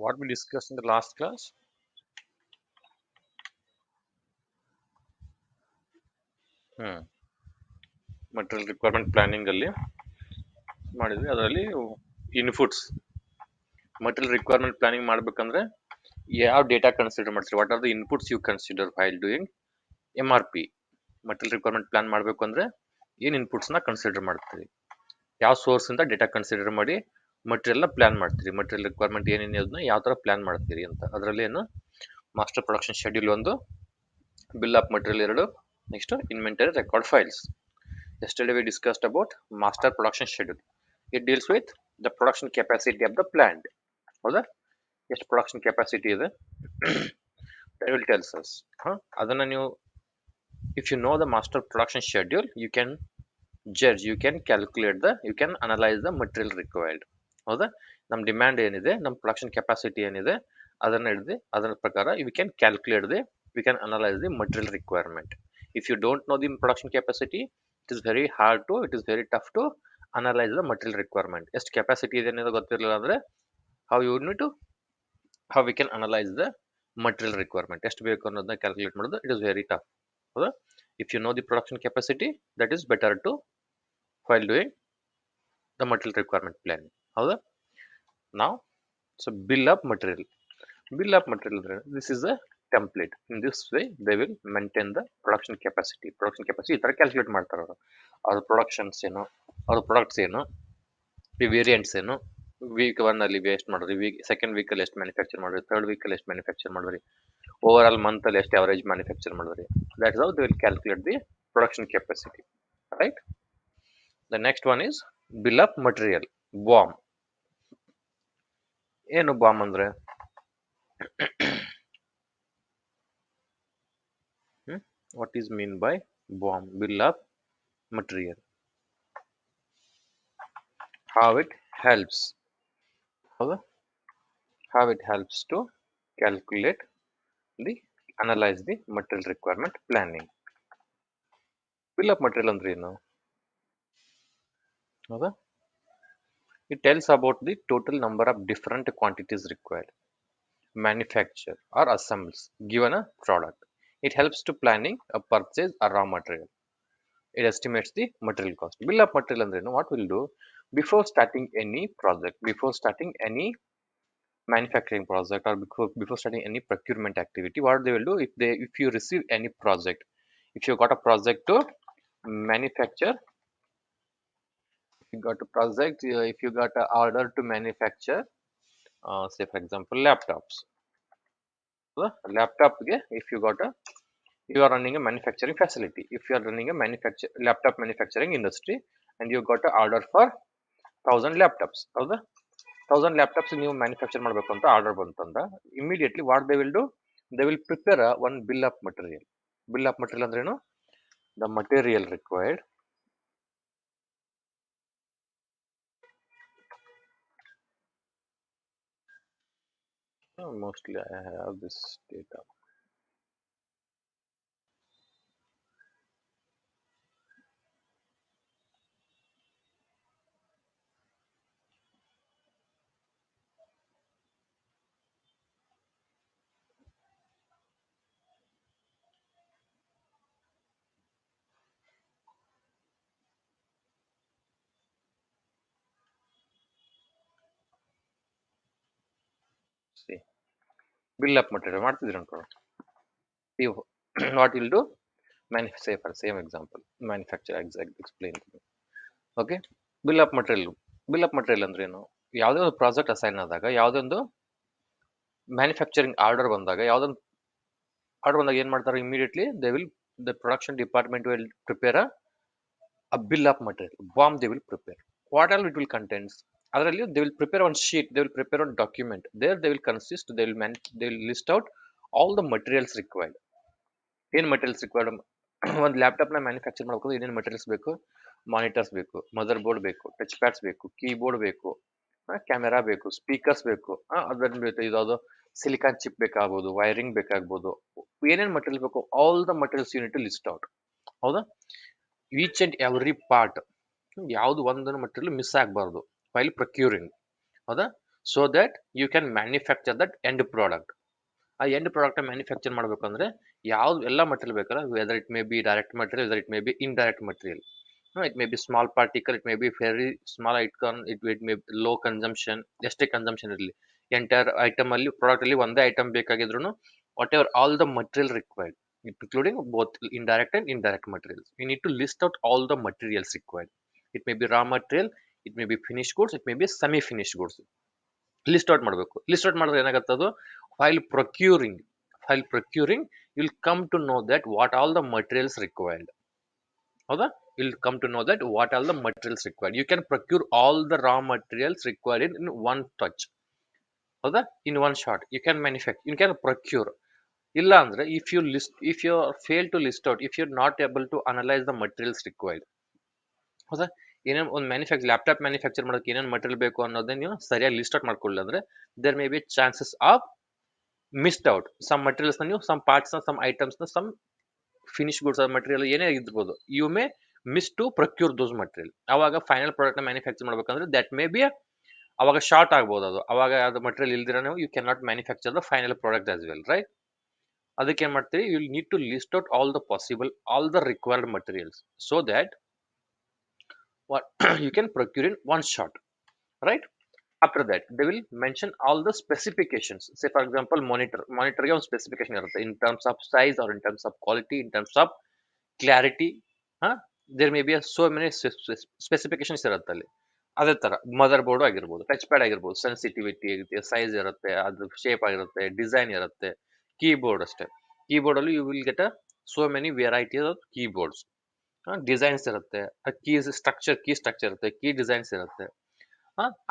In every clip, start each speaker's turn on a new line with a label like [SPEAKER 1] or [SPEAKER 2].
[SPEAKER 1] what we discussed in the last class. Material requirement planning ಅಲ್ಲಿ ಮಾಡಿದ್ವಿ. ಅದರಲ್ಲಿ inputs material requirement planning ಮಾಡಬೇಕಂದ್ರೆ ಯಾವ ಡೇಟಾ ಕನ್ಸಿಡರ್ ಮಾಡ್ತೀರಿ, what are the inputs you consider while doing MRP. material requirement plan ಮಾಡಬೇಕು ಅಂದ್ರೆ ಏನು ಇನ್ಪುಟ್ಸ್ನ consider ಮಾಡ್ತೀರಿ, ಯಾವ ಸೋರ್ಸಿಂದ ಡೇಟಾ ಕನ್ಸಿಡರ್ ಮಾಡಿ ಮಟೀರಿಯಲ್ನ ಪ್ಲಾನ್ ಮಾಡ್ತೀರಿ, ಮಟೀರಿಯಲ್ ರಿಕ್ವೈರ್ಮೆಂಟ್ ಏನೇನು ಅದನ್ನ ಯಾವ ಥರ ಪ್ಲಾನ್ ಮಾಡ್ತೀರಿ ಅಂತ. ಅದರಲ್ಲಿ ಏನು ಮಾಸ್ಟರ್ ಪ್ರೊಡಕ್ಷನ್ ಶೆಡ್ಯೂಲ್ ಒಂದು, ಬಿಲ್ ಆಫ್ ಮಟೀರಿಯಲ್ ಎರಡು, next inventory record files. Yesterday we discussed about master production schedule. It deals with the production capacity of the plant. ಹೌದಾ, ಎಷ್ಟು ಪ್ರೊಡಕ್ಷನ್ ಕೆಪಾಸಿಟಿ ಇದೆ that will tells us. ಅದನ್ನ ನೀವು if you know the master production schedule, you can judge, you can calculate the, you can analyze the material required. ಹೌದಾ, ನಮ್ಮ demand ಏನಿದೆ, ನಮ್ಮ production capacity ಏನಿದೆ ಅದನ್ನ ಹಿಡಿದು ಅದರ ಪ್ರಕಾರ we can calculate the, we can analyze the material requirement. If you don't know the production capacity, it is very hard to, it is very tough to analyze the material requirement. ಎಷ್ಟು capacity ಇದೆ ಅನ್ನೋದು ಗೊತ್ತಿರಲಿಲ್ಲ ಅಂದ್ರೆ how you need to, how we can analyze the material requirement, ಎಷ್ಟು ಬೇಕು ಅನ್ನೋದನ್ನ calculate ಮಾಡೋದು, it is very tough. ಹೌದಾ, if you know the production capacity, that is better to while doing the material requirement planning. ಹೌದಾ, now so bill of material. Bill of material, this is a template. In this way they will maintain the production capacity. Production capacity ಈ ತರ calculate ಮಾಡ್ತಾರೆ ಅವರು. ಅವ್ರ productions ಏನು, ಅವ್ರ products ಏನು, ಈ ವೇರಿಯಂಟ್ಸ್ ಏನು, ವೀಕ್ 1 ಅಲ್ಲಿ ಎಷ್ಟು ಮಾಡಿದ್ರಿ, ಸೆಕೆಂಡ್ ವೀಕಲ್ಲಿ ಎಷ್ಟು ಮ್ಯಾನುಫ್ಯಾಕ್ಚರ್ ಮಾಡಿದ್ರಿ, ಥರ್ಡ್ ವೀಕಲ್ಲಿ ಎಷ್ಟು ಮ್ಯಾನುಫ್ಯಾಕ್ಚರ್ ಮಾಡಿದ್ರಿ, ಓವರ್ ಆಲ್ ಮಂತ್ ಅಲ್ಲಿ ಎಷ್ಟು ಅವರೇಜ್ ಮ್ಯಾನುಫ್ಯಾಕ್ಚರ್ ಮಾಡಿದ್ರಿ. That is how they will calculate the production capacity, right. The next one is bill of material, BOM. ಏನು ಬಾಮ್ ಅಂದ್ರೆ what is mean by BOM, bill of material, how it helps, how it helps to calculate the, analyze the material requirement planning. Bill of material ಅಂದ್ರೆ ಏನು, ಹೌದಾ, it tells about the total number of different quantities required, manufacture or assembles given a product. It helps to planning a purchase a raw material. It estimates the material cost. Bill of material ಅಂದ್ರೆ ಏನು, what will do before starting any project, before starting any manufacturing project, or before starting any procurement activity, what they will do, if you receive any project, if you got a project to manufacture, if you got a project, if you got an order to manufacture, say for example laptops. So laptop ge, if you got a, you are running a manufacturing facility, if you are running a laptop manufacturing industry, and you got an order for 1000 laptops. ಹೌದಾ, 1000 laptops ನೀವು manufacture ಮಾಡಬೇಕು ಅಂತ order ಬಂತಂದ, immediately what they will do, they will prepare one bill of material. Bill of material ಅಂದ್ರೆ ಏನು, the material required, mostly I have this data. See, bill of material ಮಾಡ್ತಿದ್ರಿ ಅನ್ಕೊಳ್ಳಿ, you what will do, say for same example, manufacture explain. Okay, bill of material, bill of material ಅಂದ್ರೆ ಏನು, ಯಾವುದೇ ಒಂದು project assign ಆದಾಗ, ಯಾವುದೊಂದು manufacturing order ಬಂದಾಗ, ಯಾವುದೊಂದು ಆರ್ಡರ್ ಬಂದಾಗ ಏನು ಮಾಡ್ತಾರೆ, immediately they will, the production department will prepare a bill of material, BOM they will prepare. What all it will contains, ಅದರಲ್ಲಿ they will prepare one sheet, they will prepare one document, there they will consist, they will list out all the materials required. ಏನು materials required, ಒಂದು ಲ್ಯಾಪ್ಟಾಪ್ನ manufacture ಮಾಡ್ಬೇಕು, ಏನೇನು materials ಬೇಕು, monitors ಬೇಕು, motherboard ಬೇಕು, touchpads ಬೇಕು, keyboard ಬೇಕು, camera ಬೇಕು, ಸ್ಪೀಕರ್ಸ್ ಬೇಕು, ಅದನ್ನ ಬೇಕು, ಇದಾವುದು ಸಿಲಿಕಾನ್ ಚಿಪ್ ಬೇಕಾಗ್ಬೋದು, ವೈರಿಂಗ್ ಬೇಕಾಗ್ಬೋದು, ಏನೇನು ಮಟೀರಿಯಲ್ ಬೇಕು, all the materials unit to list out. ಹೌದಾ, ಈಚ್ ಅಂಡ್ ಎವ್ರಿ ಪಾರ್ಟ್, ಯಾವುದು ಒಂದನ್ನು ಮಟೀರಿಯಲ್ ಮಿಸ್ ಆಗಬಾರ್ದು ವೈಲ್ ಪ್ರೊಕ್ಯೂರಿಂಗ್. ಹೌದಾ, so that you can manufacture that end product. ಆ ಎಂಡ್ ಪ್ರಾಡಕ್ಟ್ ಮ್ಯಾನುಫ್ಯಾಕ್ಚರ್ ಮಾಡಬೇಕಂದ್ರೆ ಯಾವ್ದು ಎಲ್ಲ ಮಟೀರಿಯಲ್ ಬೇಕಲ್ಲ, whether it may be direct material, weather it may B indirect material. It may be small particle, it may be very small icon, it may be low consumption, ಎಷ್ಟೇ consumption ಇರಲಿ, entire item ಅಲ್ಲಿ product ಅಲ್ಲಿ ಒಂದೇ item ಬೇಕಾಗಿದ್ರು whatever all the material required, including both indirect and indirect materials, we need to list out all the materials required. It may be raw material, it may be finished goods, it may be semi finished goods. List out ಮಾಡಬೇಕು. List out ಮಾಡಿದ್ರೆ ಏನಾಗುತ್ತೆ, ಅದು while procuring you will come to know that what all the materials required. ಹೌದಾ, you'll come to know that what all the materials required. You can procure all the raw materials required in one touch. ಹೌದಾ, in one shot you can manufacture, you can procure. ಇಲ್ಲ ಅಂದ್ರೆ if you fail to list out, if you're not able to analyze the materials required, ಹೌದಾ, ಏನೇನು ಒಂದು laptop manufacture ಮಾಡೋಕೆ ಏನೇನು material ಬೇಕು ಅನ್ನೋದನ್ನ ನೀವು ಸರಿಯಾಗಿ ಲಿಸ್ಟ್ ಔಟ್ ಮಾಡ್ಕೊಳ್ಳಿ ಅಂದ್ರೆ there may be chances of missed out some materials, ನೀವು some parts some items some finish goods material ಏನೇ ಇರ್ಬೋದು, you may miss to procure those material. ಅವಾಗ ಫೈನಲ್ ಪ್ರಾಡಕ್ಟ್ ನ ಮ್ಯಾನುಫ್ಯಾಕ್ಚರ್ ಮಾಡ್ಬೇಕಂದ್ರೆ ದಟ್ ಮೇ ಬಿ ಅವಾಗ short ಆಗ್ಬೋದು. ಅದು ಅವಾಗ ಅದು ಮಟೀರಿಯಲ್ ಇಲ್ದಿರ ನೀವು you can not manufacture the final product as well, right. ಅದಕ್ಕೆ ಏನ್ ಮಾಡ್ತೀವಿ, you need to list out all the possible, all the required materials so that what you can procure in one shot, right. After that they will mention all the specifications. Say for example monitor ಗೆ ಒಂದು specification ಇರುತ್ತೆ in terms of size or in terms of quality, in terms of clarity. there may be so many specifications ಇರುತ್ತೆ ಅಲ್ಲಿ. ಅದೇ ತರ mother board ಆಗಿರ್ಬೋದು, touch pad ಆಗಿರ್ಬೋದು, sensitivity ಇರುತ್ತೆ, ಸೈಜ್ ಇರುತ್ತೆ, ಅದ್ರ ಶೇಪ್ ಆಗಿರುತ್ತೆ, ಡಿಸೈನ್ ಇರುತ್ತೆ. ಕೀಬೋರ್ಡ್ ಅಷ್ಟೇ, ಕೀಬೋರ್ಡ್ ಅಲ್ಲಿ you will get so many varieties of keyboards. Designs ಇರುತ್ತೆ, ಕೀ ಸ್ಟ್ರಕ್ಚರ್ ಇರುತ್ತೆ, ಕೀ ಡಿಸೈನ್ಸ್ ಇರುತ್ತೆ.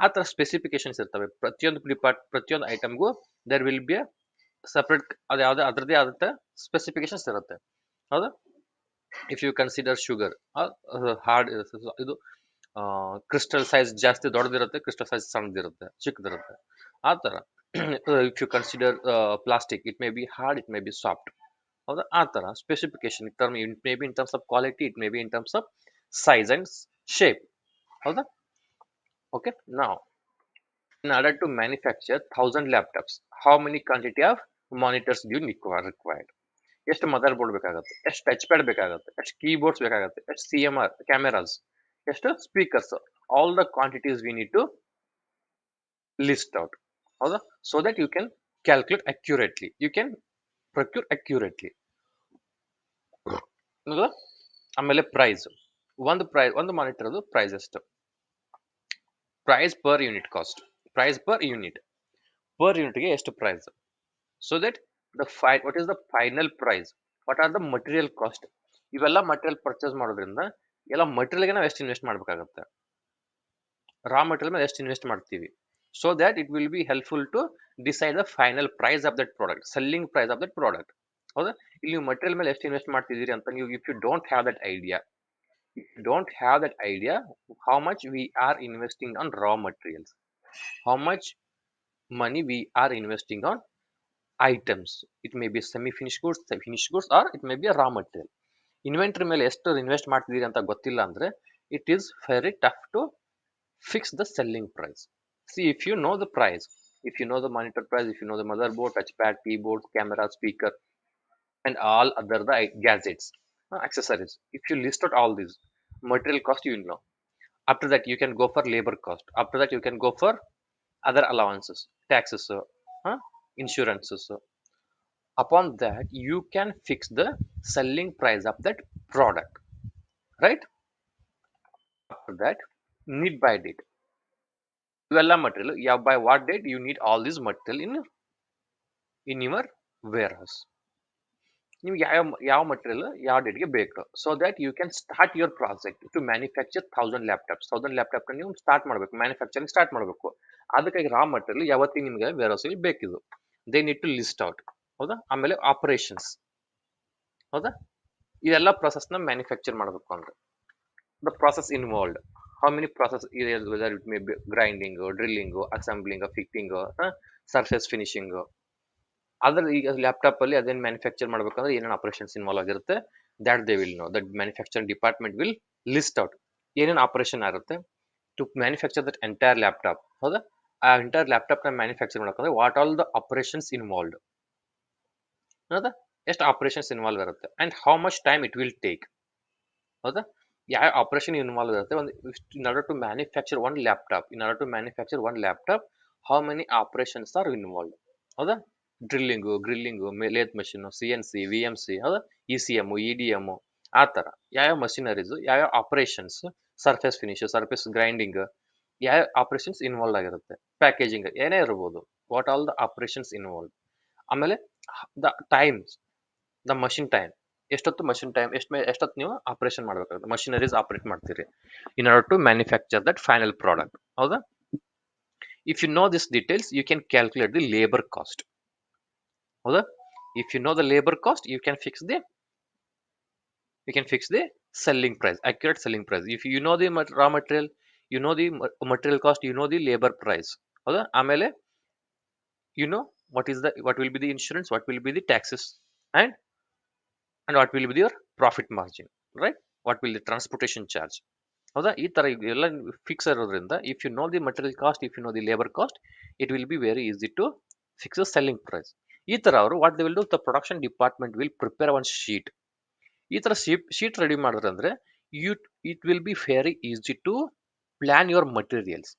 [SPEAKER 1] ಆ ತರ ಸ್ಪೆಸಿಫಿಕೇಶನ್ಸ್ ಇರ್ತವೆ ಪ್ರತಿಯೊಂದು ಐಟಮ್ಗೂ. ದೇರ್ ವಿಲ್ ಬಿ ಸಪರೇಟ್ ಅದು ಯಾವ್ದು ಅದರದೇ ಆದಂತ ಸ್ಪೆಸಿಫಿಕೇಶನ್ಸ್ ಇರುತ್ತೆ. ಹೌದಾ, if you consider sugar, hard ಇದು ಕ್ರಿಸ್ಟಲ್ ಸೈಜ್ ಜಾಸ್ತಿ ದೊಡ್ಡದಿರುತ್ತೆ, ಕ್ರಿಸ್ಟಲ್ ಸೈಜ್ ಸಣ್ಣದಿರುತ್ತೆ, ಚಿಕ್ಕದಿರುತ್ತೆ. ಆ ತರ if you consider plastic, it may be hard, it may be soft. ಹೌದಾ, ಆ ತರ specification it may B in terms of quality, it may B in terms of size and shape. ಹೌದಾ, okay. Now in order to manufacture 1000 laptops, how many quantity of monitors do you required? ಎಷ್ಟು mother board ಬೇಕಾಗುತ್ತೆ, ಎಷ್ಟು touch pad ಬೇಕಾಗುತ್ತೆ, ಎಷ್ಟು keyboards ಬೇಕಾಗುತ್ತೆ, ಎಷ್ಟು CMR cameras, ಎಷ್ಟು speakers, all the quantities we need to list out. ಹೌದಾ, so that you can calculate accurately, you can procure accurately. ಆಮೇಲೆ ಪ್ರೈಸ್, ಒಂದು ಮಾನಿಟರ್ ಪ್ರೈಸ್ ಎಷ್ಟು, price per unit cost, price per unit ಗೆ ಎಷ್ಟು price. So that what is the final price, what are the material cost. ಇವೆಲ್ಲ material purchase ಮಾಡೋದ್ರಿಂದ ಎಲ್ಲ ಮಟೀರಿಯಲ್ಗೆ ನಾವು ಎಷ್ಟು ಇನ್ವೆಸ್ಟ್ ಮಾಡಬೇಕಾಗುತ್ತೆ, ರಾ ಮಟೀರಿಯಲ್ ಮೇಲೆ ಎಷ್ಟು ಇನ್ವೆಸ್ಟ್ ಮಾಡ್ತೀವಿ. So that it will be helpful to decide the final price of that product, selling price of that product. ಹೌದಾ, ಇಲ್ಲಿ ನೀವು ಮಟೀರಿಯಲ್ ಮೇಲೆ ಎಷ್ಟು ಇನ್ವೆಸ್ಟ್ ಮಾಡ್ತಿದ್ದೀರಿ ಅಂತ ನೀವು if you don't have that idea, how much we are investing on raw materials, how much money we are investing on items, it may be semi finished goods or it may be a raw material. Inventory ಮೇಲೆ ಎಷ್ಟು invest ಮಾಡ್ತಿದ್ದೀರಿ ಅಂತ ಗೊತ್ತಿಲ್ಲ ಅಂದ್ರೆ it is very tough to fix the selling price. See, if you know the price, if you know the monitor price, if you know the motherboard, touchpad, keyboard, camera, speaker and all other the gadgets, accessories, if you list out all these material cost, you will know. After that you can go for labor cost, after that you can go for other allowances, taxes, insurances. Upon that you can fix the selling price of that product, right. After that need by date, ಇವೆಲ್ಲ material by what date you need all this material in your warehouse. ನಿಮ್ಗೆ ಯಾವ material ಯಾವ ಡೇಟ್ಗೆ ಬೇಕು, so that you can start your project to manufacture 1000 laptops. 1000 laptop ನೀವು start ಮಾಡಬೇಕು, manufacturing start ಮಾಡಬೇಕು. ಅದಕ್ಕಾಗಿ ರಾ ಮಟೀರಿಯಲ್ ಯಾವತ್ತಿಗೆ ನಿಮ್ಗೆ ವೇರ್ ಹೌಸಲ್ಲಿ ಬೇಕಿದು, they need to list out. ಹೌದಾ, ಆಮೇಲೆ ಆಪರೇಷನ್ಸ್. ಹೌದಾ, ಇದೆಲ್ಲ ಪ್ರೊಸೆಸ್ನ ಮ್ಯಾನುಫ್ಯಾಕ್ಚರ್ ಮಾಡಬೇಕು ಅಂದ್ರೆ the process involved, how many process, whether it may be grinding, drilling, assembling, fitting, surface finishing. ಅದ್ರ ಈಗ ಲ್ಯಾಪ್ಟಾಪ್ ಅಲ್ಲಿ ಅದೇನು ಮ್ಯಾನುಫ್ಯಾಕ್ಚರ್ ಮಾಡ್ಬೇಕಂದ್ರೆ ಏನೇನು ಆಪರೇಷನ್ಸ್ ಇನ್ವಾಲ್ವ್ ಆಗಿರುತ್ತೆ, that they will know, that manufacturing department will list out ಏನೇನು ಆಪರೇಷನ್ ಆಗುತ್ತೆ to manufacture that entire laptop. ಹೌದಾ, ಆ ಎಂಟೈರ್ ಲ್ಯಾಪ್ಟಾಪ್ನ ಮ್ಯಾನುಫ್ಯಾಕ್ಚರ್ ಮಾಡೋಕಂದ್ರೆ what all the operations involved, ಹೌದಾ, ಎಷ್ಟು ಆಪರೇಷನ್ಸ್ ಇನ್ವಾಲ್ವ್ ಇರುತ್ತೆ and how much time it will take, ಹೌದಾ, ಯಾವ ಆಪರೇಷನ್ ಇನ್ವಾಲ್ವ್ ಇರುತ್ತೆ ಒಂದು in order to manufacture one laptop, in order to manufacture one laptop how many operations are involve, ಹೌದಾ, drilling lathe machine, CNC VMC, ಹೌದಾ, ECM EDM, ಆ ಥರ ಯಾವ್ಯಾವ machineries ಯಾವ್ಯಾವ operations, surface finish, surface grinding, ಯಾವ operations involve ಆಗಿರುತ್ತೆ, packaging ಏನೇ ಇರ್ಬೋದು, what all the operations involve. ಆಮೇಲೆ the times, the machine time, ಎಷ್ಟೊತ್ತು ಮಷಿನ್ ಟೈಮ್, ಎಷ್ಟೊತ್ತು ನೀವು ಆಪರೇಷನ್ ಮಾಡಬೇಕಾಗುತ್ತೆ, ಮಷಿನರೀಸ್ ಆಪರೇಟ್ ಮಾಡ್ತೀರಿ in order to manufacture that final product, ಹೌದಾ. If you know this details you can calculate the labour cost, ಹೌದಾ. If you know the labour cost you can fix the selling price, accurate selling price. If you know the raw material, you know the material cost, you know the labor price, ಹೌದಾ. ಆಮೇಲೆ you know what will be the insurance, what will be the taxes, and what will be your profit margin, right? What will the transportation charge, ಹೌದಾ. ಈ ತರ ಎಲ್ಲ fix ಇರೋದ್ರಿಂದ if you know the material cost, if you know the labour cost, it will be very easy to fix the selling price. ಈ ತರ ಅವರು what they will do, the production department will prepare one sheet. ಈ ತರ sheet ready ಮಾಡಿದ್ರೆ ಅಂದ್ರೆ it will be very easy to plan your materials,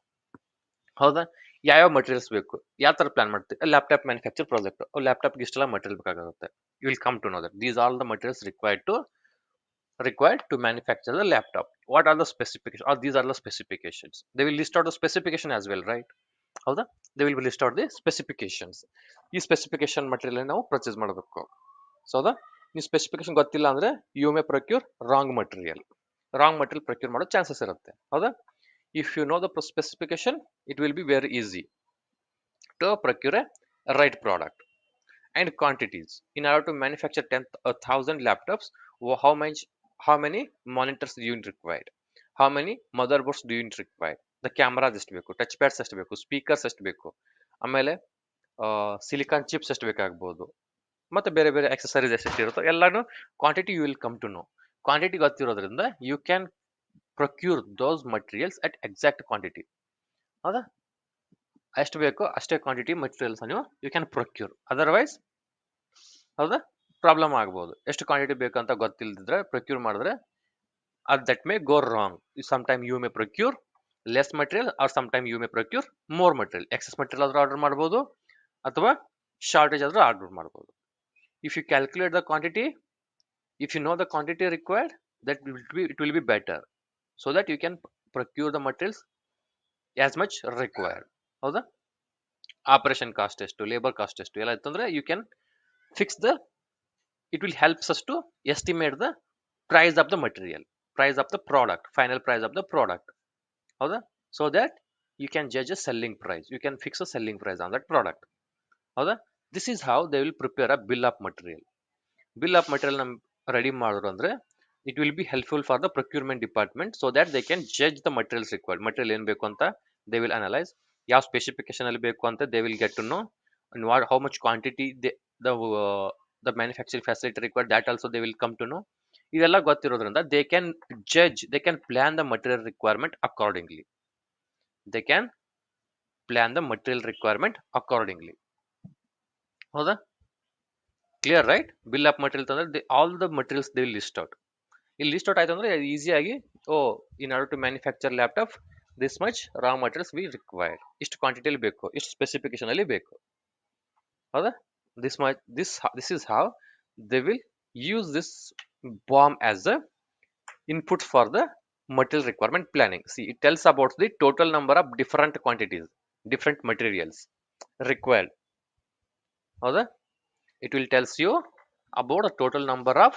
[SPEAKER 1] ಹೌದಾ. ಯಾವ್ಯಾವ materials ಬೇಕು, ಯಾವ ತರ ಪ್ಲಾನ್ ಮಾಡ್ತೀವಿ, ಲ್ಯಾಪ್ಟಾಪ್ ಮ್ಯಾನುಫ್ಯಾಕ್ಚರ್ ಪ್ರಾಜೆಕ್ಟ್, ಲ್ಯಾಪ್ಟಾಪ್ಗೆ ಇಷ್ಟೆಲ್ಲ ಮಟೀರಿಯಲ್ ಬೇಕಾಗುತ್ತೆ, you will come to know that these all the materials required to manufacture the laptop. What are the specifications, or these are the specifications, they will list out the specification as well, right? ಹೌದಾ, they will list out the specifications. ಈ specification material ನಾವು purchase ಮಾಡಬೇಕು. So ಹೌದಾ, ಈ specification ಗೊತ್ತಿಲ್ಲ ಅಂದ್ರೆ you may procure wrong material procure ಮಾಡೋ chances ಇರುತ್ತೆ, ಹೌದಾ. If you know the specification it will be very easy to procure a right product. And quantities, in order to manufacture 10,000 laptops, how many monitors do you require, how many motherboards do you require, the camera ಎಷ್ಟು ಬೇಕು, touch pads ಎಷ್ಟು ಬೇಕು, speakers ಎಷ್ಟು ಬೇಕು, ಆಮೇಲೆ silicon chips ಎಷ್ಟು ಬೇಕಾಗ್ಬೋದು, ಮತ್ತೆ ಬೇರೆ ಬೇರೆ ಆಕ್ಸೆಸರೀಸ್ ಎಷ್ಟು ಇರುತ್ತೋ ಎಲ್ಲಾನು quantity you will come to know. Quantity ಗೊತ್ತಿರೋದ್ರಿಂದ you can procure those materials at exact quantity, ಹೌದಾ. ಎಷ್ಟು ಬೇಕೋ ಅಷ್ಟೇ ಕ್ವಾಂಟಿಟಿ ಮಟೀರಿಯಲ್ಸ್ ನೀವು ಯು ಕ್ಯಾನ್ ಪ್ರೊಕ್ಯೂರ್, ಅದರ್ವೈಸ್ ಹೌದಾ ಪ್ರಾಬ್ಲಮ್ ಆಗ್ಬೋದು. ಎಷ್ಟು ಕ್ವಾಂಟಿಟಿ ಬೇಕಂತ ಗೊತ್ತಿಲ್ಲದಿದ್ರೆ ಪ್ರೊಕ್ಯೂರ್ ಮಾಡಿದ್ರೆ that may go wrong. Some time you may procure less material, or some time you may procure more material, excess material ಆದ್ರೂ ಆರ್ಡರ್ ಮಾಡ್ಬೋದು ಅಥವಾ ಶಾರ್ಟೇಜ್ ಆದ್ರೂ ಆರ್ಡರ್ ಮಾಡ್ಬೋದು. If you calculate the quantity, if you know the quantity required, that it will be better, so that you can procure the materials as much required, ಹೌದಾ. Operation cost ಎಷ್ಟು, labour cost ಎಷ್ಟು ಎಲ್ಲ ಇತ್ತಂದ್ರೆ you can fix the, it will helps us to estimate the price of the material, price of the product, final price of the product, ಹೌದಾ. so that you can judge a selling price, you can fix a selling price on that product, ಹೌದಾ. this is how they will prepare a bill of material. Bill of material ನಮ್ ready ಮಾಡಿದ್ರು ಅಂದ್ರೆ it will be helpful for the procurement department, so that they can judge the materials required, material ಏನ್ ಬೇಕು ಅಂತ they will analyse, ಯಾವ specification ಅಲ್ಲಿ ಬೇಕು ಅಂತ they will get to know, how much quantity the manufacturing facility required, that also they will come to know. ಇದೆಲ್ಲ ಗೊತ್ತಿರೋದ್ರಿಂದ they can plan the material requirement accordingly, they can plan the material requirement accordingly, ಹೌದಾ. Clear right. Bill of material ಅಂದ್ರೆ all the materials they will list out. ಇಲ್ಲಿ list out ಆಯ್ತು ಅಂದ್ರೆ ಈಸಿಯಾಗಿ in order to manufacture laptop this much raw materials we required, ಇಷ್ಟು ಕ್ವಾಂಟಿಟಿಯಲ್ಲಿ ಬೇಕು, ಇಷ್ಟು ಸ್ಪೆಸಿಫಿಕೇಶನ್ ಅಲ್ಲಿ ಬೇಕು, ಹೌದಾ. This is how they will use this BOM as a input for the material requirement planning. See, it tells about the total number of different quantities, different materials required, ಹೌದಾ. it will tells you about a total number of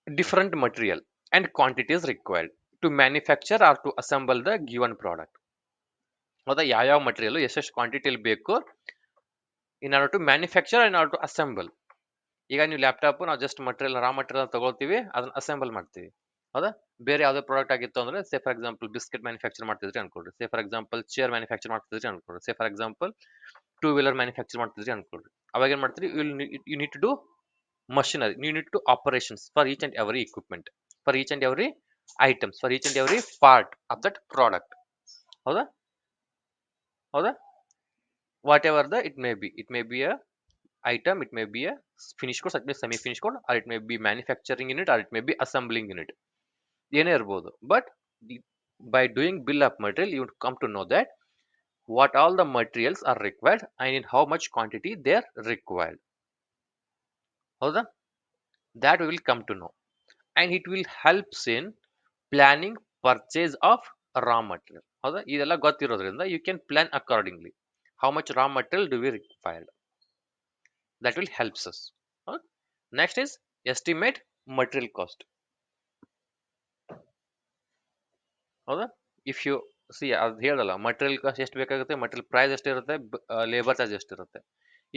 [SPEAKER 1] different material and quantities required to manufacture or to assemble the given product, ಹೌದಾ. ಯಾವ material ಎಷ್ಟೆಷ್ಟು ಕ್ವಾಂಟಿಟಿಯಲ್ಲಿ ಬೇಕು in order to manufacture in order to assemble. ಈಗ ನೀವು laptop ನಾವು just material raw material ತಗೊಳ್ತೀವಿ, ಅದನ್ನ ಅಸೆಂಬಲ್ ಮಾಡ್ತೀವಿ, ಹೌದಾ. ಬೇರೆ ಯಾವುದೇ ಪ್ರಾಡಕ್ಟ್ ಆಗಿತ್ತು ಅಂದ್ರೆ say for example biscuit manufacture ಮಾಡ್ತಿದ್ರಿ ಅನ್ಕೊಳ್ರಿ, say for example chair manufacture ಮಾಡ್ತಿದ್ರಿ ಅನ್ಕೊಳ್ರಿ, say for example two wheeler manufacture ಮಾಡ್ತಿದ್ರಿ ಅನ್ಕೊಳ್ರಿ. ಅವಾಗ ಏನ್ ಮಾಡ್ತೀರಿ, you need to do machinery, you need to operations for each and every equipment, for each and every items, for each and every part of that product, ಹೌದಾ. ಹೌದಾ, whatever the it may be a item, it may be a finished goods, it may be semi finished good, or it may be manufacturing unit, or it may be assembling unit, ಏನೇ ಇರ್ಬೋದು. But by doing bill of material you come to know that what all the materials are required and in how much quantity they are required. ಹೌದಾ, that we will come to know, and it will helps in planning purchase of raw material. ಹೌದಾ, ಇದೆಲ್ಲ ಗೊತ್ತಿರೋದ್ರಿಂದ you can plan accordingly how much raw material do we require. That will helps us. Next is estimate material cost. ಹೌದಾ, if you see ಅದು ಹೇಳಲ್ಲ material cost ಎಷ್ಟು ಬೇಕಾಗುತ್ತೆ, material price ಎಷ್ಟಿರುತ್ತೆ, labour charge ಎಷ್ಟಿರುತ್ತೆ.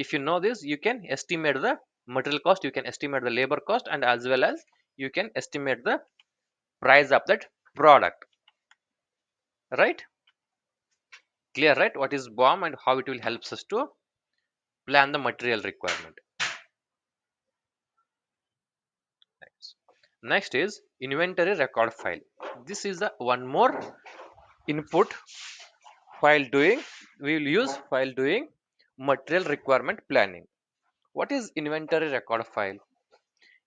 [SPEAKER 1] If you know this you can estimate the material cost, you can estimate the labour cost, and as well as you can estimate the price of that product. Right, clear, right? What is BOM and how it will helps us to plan the material requirement. Next is inventory record file. This is the one more input while doing, we will use while doing material requirement planning. What is inventory record file?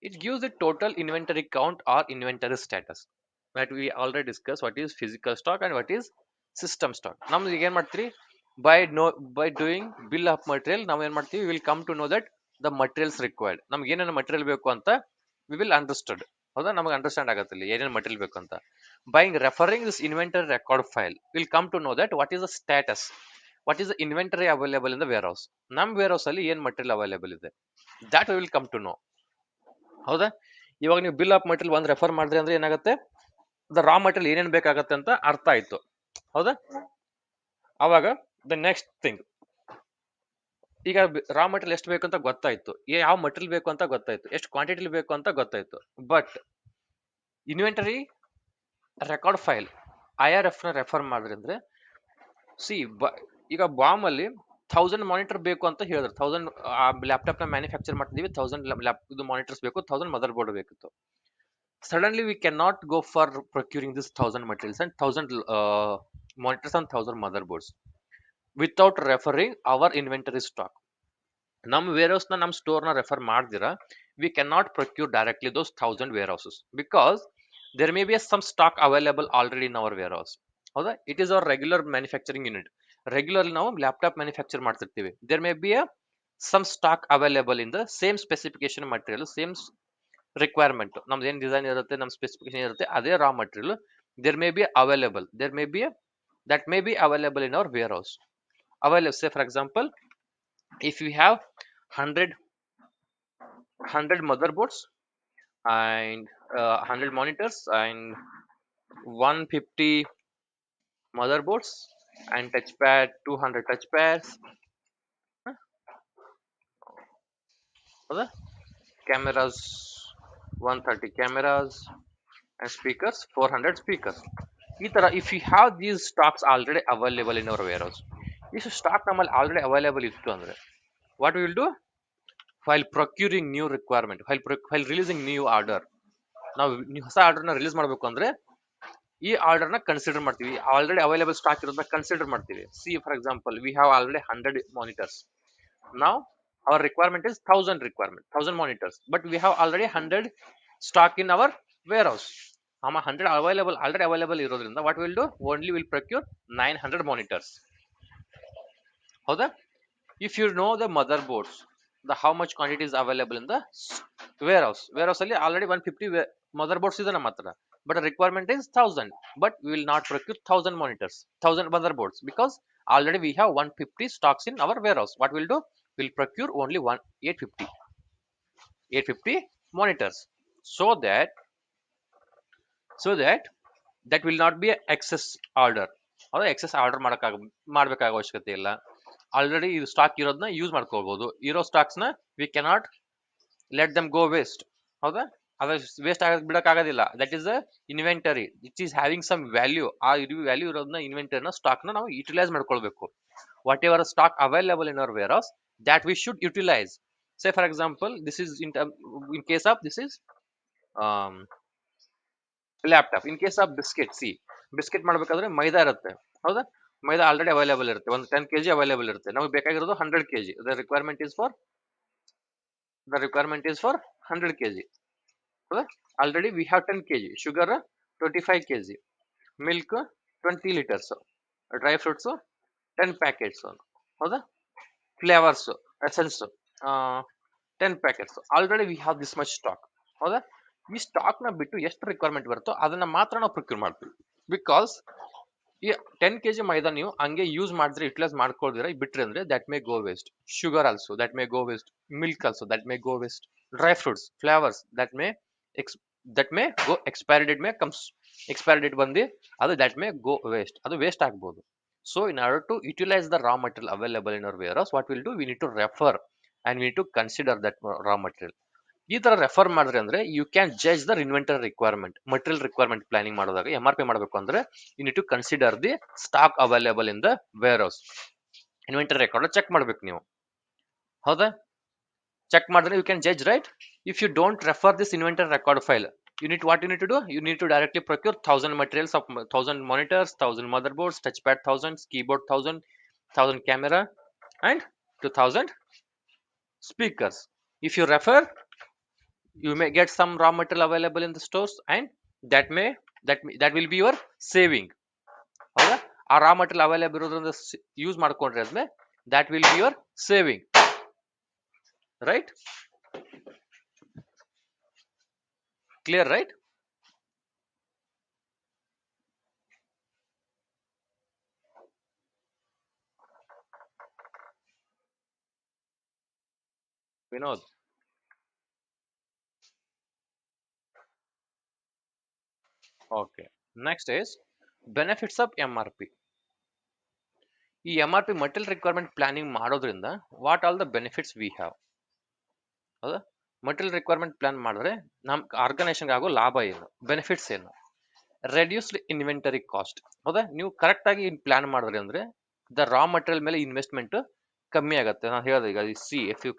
[SPEAKER 1] It gives the total inventory count or inventory status that we already discussed. What is physical stock and what is system stock. ನಮ್ದು ಈಗ ಏನ್ ಮಾಡ್ತೀರಿ, by doing bill of material ನಾವು ಏನ್ ಮಾಡ್ತೀವಿ, we will come to know that the materials required, ನಮ್ಗೆ ಏನೇನು material ಬೇಕು ಅಂತ we will understood. ಹೌದಾ, ನಮಗೆ ಅಂಡರ್ಸ್ಟ್ಯಾಂಡ್ ಆಗುತ್ತೆ ಇಲ್ಲಿ ಏನೇನು ಮಟೀರಿಯಲ್ ಬೇಕು ಅಂತ. By referring this inventory record file we'll come to know that what is the status, what is the inventory available in the warehouse. ನಮ್ಮ warehouse ಅಲ್ಲಿ ಏನ್ ಮಟೀರಿಯಲ್ ಅವೈಲೇಬಲ್ ಇದೆ, that we will come to know. ಹೌದಾ, ಇವಾಗ ನೀವು bill of material ಒಂದು refer ಮಾಡಿದ್ರಿ ಅಂದ್ರೆ ಏನಾಗುತ್ತೆ, ದ ರಾ ಮಟೀರಿಯಲ್ ಏನೇನು ಬೇಕಾಗತ್ತೆ ಅಂತ ಅರ್ಥ ಆಯ್ತು. ಹೌದಾ, ಅವಾಗ ದ ನೆಕ್ಸ್ಟ್ ಥಿಂಗ್, ಈಗ ರಾ ಮಟೀರಿಯಲ್ ಎಷ್ಟು ಬೇಕು ಅಂತ ಗೊತ್ತಾಯ್ತು, ಯಾವ ಮಟೀರಿಯಲ್ ಬೇಕು ಅಂತ ಗೊತ್ತಾಯ್ತು, ಎಷ್ಟು ಕ್ವಾಂಟಿಟಿ ಬೇಕು ಅಂತ ಗೊತ್ತಾಯ್ತು. But inventory record file IRF ನ ರೆಫರ್ ಮಾಡಿದ್ರೆ ಸಿ ಈಗ ಬಾಮ್ ಅಲ್ಲಿ 1000 ಮಾನಿಟರ್ ಬೇಕು ಅಂತ ಹೇಳಿದ್ರು, 1000 ಲ್ಯಾಪ್ಟಾಪ್ ನ ಮ್ಯಾನುಫ್ಯಾಕ್ಚರ್ ಮಾಡ್ತಿದೀವಿ, 1000 ಇದು ಮಾನಿಟರ್ಸ್ ಬೇಕು, 1000 ಮದರ್ ಬೋರ್ಡ್ ಬೇಕಿತ್ತು. Suddenly we cannot go for procuring this 1000 materials and 1000 monitors and 1000 motherboards without referring our inventory stock. ನಮ್ಮ warehouse ನ ನಮ್ಮ store ನ refer ಮಾಡ್ದಿರಾ we cannot procure directly those 1000 warehouses because there may be some stock available already in our warehouse. ಹೌದಾ, it is our regular manufacturing unit. Regularly ನಾವು laptop manufacture ಮಾಡ್ತಿರ್ತೀವಿ. there may be some stock available in the same specification material, same requirement, ನಮ್ದು ಏನ್ design ಇರುತ್ತೆ, ನಮ್ಮ specification ಇರುತ್ತೆ, ಅದೇ raw material there may be available, there may be that may be available in our warehouse. Available, say for example, if we have 100 motherboards and 100 monitors and 150 motherboards and touchpad, 200 touchpads, cameras, 130 cameras and speakers, 400 speakers. ಈ ತರ if you have these stocks already available in our warehouse, ಇಷ್ಟು stock ನಮ್ಮಲ್ಲಿ already available ಇತ್ತು ಅಂದ್ರೆ what we will do, while procuring new requirement, while releasing new order, ನಾವು ಹೊಸ ಆರ್ಡರ್ನ release ಮಾಡಬೇಕು ಅಂದ್ರೆ ಈ ಆರ್ಡರ್ನ ಕನ್ಸಿಡರ್ ಮಾಡ್ತೀವಿ, ಆಲ್ರೆಡಿ ಅವೈಲೇಬಲ್ ಸ್ಟಾಕ್ ಇರೋದನ್ನ ಕನ್ಸಿಡರ್ ಮಾಡ್ತೀವಿ. C for example we have already 100 monitors, ನಾವು our requirement is 1000 monitors, but we have already 100 stock in our warehouse. 100 available, already available ಇರೋದ್ರಿಂದ what we'll do, only will procure 900 monitors. ಹೌದಾ, if you know the motherboards, the how much quantity is available in the warehouse ಅಲ್ಲಿ already 150 motherboards ಇದೆ ನಮ್ಮ ಹತ್ರ, but the requirement is 1000, but we will not procure 1000 monitors, 1000 motherboards because already we have 150 stocks in our warehouse. What we'll do, we'll procure only 850 monitors, so that that will not be an excess order. ಹೌದಾ, excess order ಮಾಡಬೇಕಾಗೋ ಅವಶ್ಯಕತೆ ಇಲ್ಲ. Already ಇದು stock ಇರೋದನ್ನ use ಮಾಡ್ಕೋಬಹುದು. ಇರೋ stocks ನ we cannot let them go waste. ಹೌದಾ, ಅದ ವೇಸ್ಟ್ ಬಿಡಕ್ಕಾಗೋದಿಲ್ಲ. That is a inventory which is having some value. ಆ ವ್ಯಾಲ್ಯೂ ಇರೋದನ್ನ ಇನ್ವೆಂಟರಿನ ಸ್ಟಾಕ್ ನ ನಾವು ಯುಟಿಲೈಸ್ ಮಾಡ್ಕೊಳ್ಬೇಕು. Whatever stock available in our warehouse, that we should utilize. Say for example, this is in case of this is laptop. In case of biscuit, C biscuit ಮಾಡ್ಬೇಕಾದ್ರೆ ಮೈದಾ ಇರುತ್ತೆ. ಹೌದಾ, ಮೈದಾ already available ಇರುತ್ತೆ, ಒಂದು 10 kg available ಇರುತ್ತೆ. ನಮಗೆ ಬೇಕಾಗಿರೋದು 100 kg. The requirement is for 100 kg. Already we have 10 kg sugar, 25 kg milk, 20 litres dry fruits 10 packets. ಹೌದಾ, flavours essence 10 packets. Already we have this much stock. ಹೌದಾ, ಈ ಸ್ಟಾಕ್ ನ ಬಿಟ್ಟು ಎಷ್ಟು ರಿಕ್ವೈರ್ಮೆಂಟ್ ಬರುತ್ತೋ ಅದನ್ನ ಮಾತ್ರ ನಾವು ಪ್ರೊಕ್ಯೂರ್ ಮಾಡ್ತೀವಿ. ಬಿಕಾಸ್ ಈ 10 kg ಮೈದಾ ನೀವು ಹಂಗೆ ಯೂಸ್ ಮಾಡಿದ್ರೆ, ಯುಟಿಲೈಸ್ ಮಾಡ್ಕೊಳ್ದಿರ ಬಿಟ್ರಿ ಅಂದ್ರೆ that may go waste. Sugar also that may go waste. Milk also that may go waste. Dry fruits, flavours that may go expiry date may comes. Expiry date ಬಂದು ಅದು that may go waste, ಅದು waste ಆಗ್ಬೋದು. So in order to utilise the raw material available in our warehouse, what will do, we need to refer and we need to consider that raw material. ಈ ತರ refer ಮಾಡಿದ್ರೆ ಅಂದ್ರೆ you can judge their inventory requirement. Material requirement planning ಮಾಡೋದಾಗ MRP ಮಾಡಬೇಕು ಅಂದ್ರೆ you need to consider the stock available in the warehouse. Inventory record check ಮಾಡ್ಬೇಕು ನೀವು. ಹೌದಾ, ಚೆಕ್ ಮಾಡಿದ್ರೆ you can judge, right? If you don't refer this inventory record file, what you need to do, you need to directly procure 1000 materials of 1000 monitors, 1000 motherboards, touchpad 1000, keyboard 1000 camera and 2000 speakers. If you refer, you may get some raw material available in the stores and that will be your saving. ಹೌದಾ, ಆ ರಾ material available ಇರೋದ್ರಿಂದ use ಮಾಡ್ಕೊಂಡ್ರೆ ಆದ್ಮೇಲೆ that will be your saving, right? Clear, right? Vinod. Okay, next is benefits of MRP. ಈ MRP material requirement planning ಮಾಡೋದ್ರಿಂದ what all the benefits we have. ಹೌದಾ, material requirement plan ಮಾಡಿದ್ರೆ ನಮ್ organisation ಆಗೋ ಲಾಭ ಏನು, ಬೆನಿಫಿಟ್ಸ್ ಏನು? Reduced inventory cost. ಹೌದಾ, ನೀವು ಕರೆಕ್ಟ್ ಆಗಿ ಪ್ಲಾನ್ ಮಾಡಿದ್ರಿ ಅಂದ್ರೆ ದ ರಾ ಮಟೀರಿಯಲ್ ಮೇಲೆ ಇನ್ವೆಸ್ಟ್ಮೆಂಟ್ ಕಮ್ಮಿ ಆಗುತ್ತೆ. ನಾನು ಹೇಳಿದೆ ಈಗ, see if you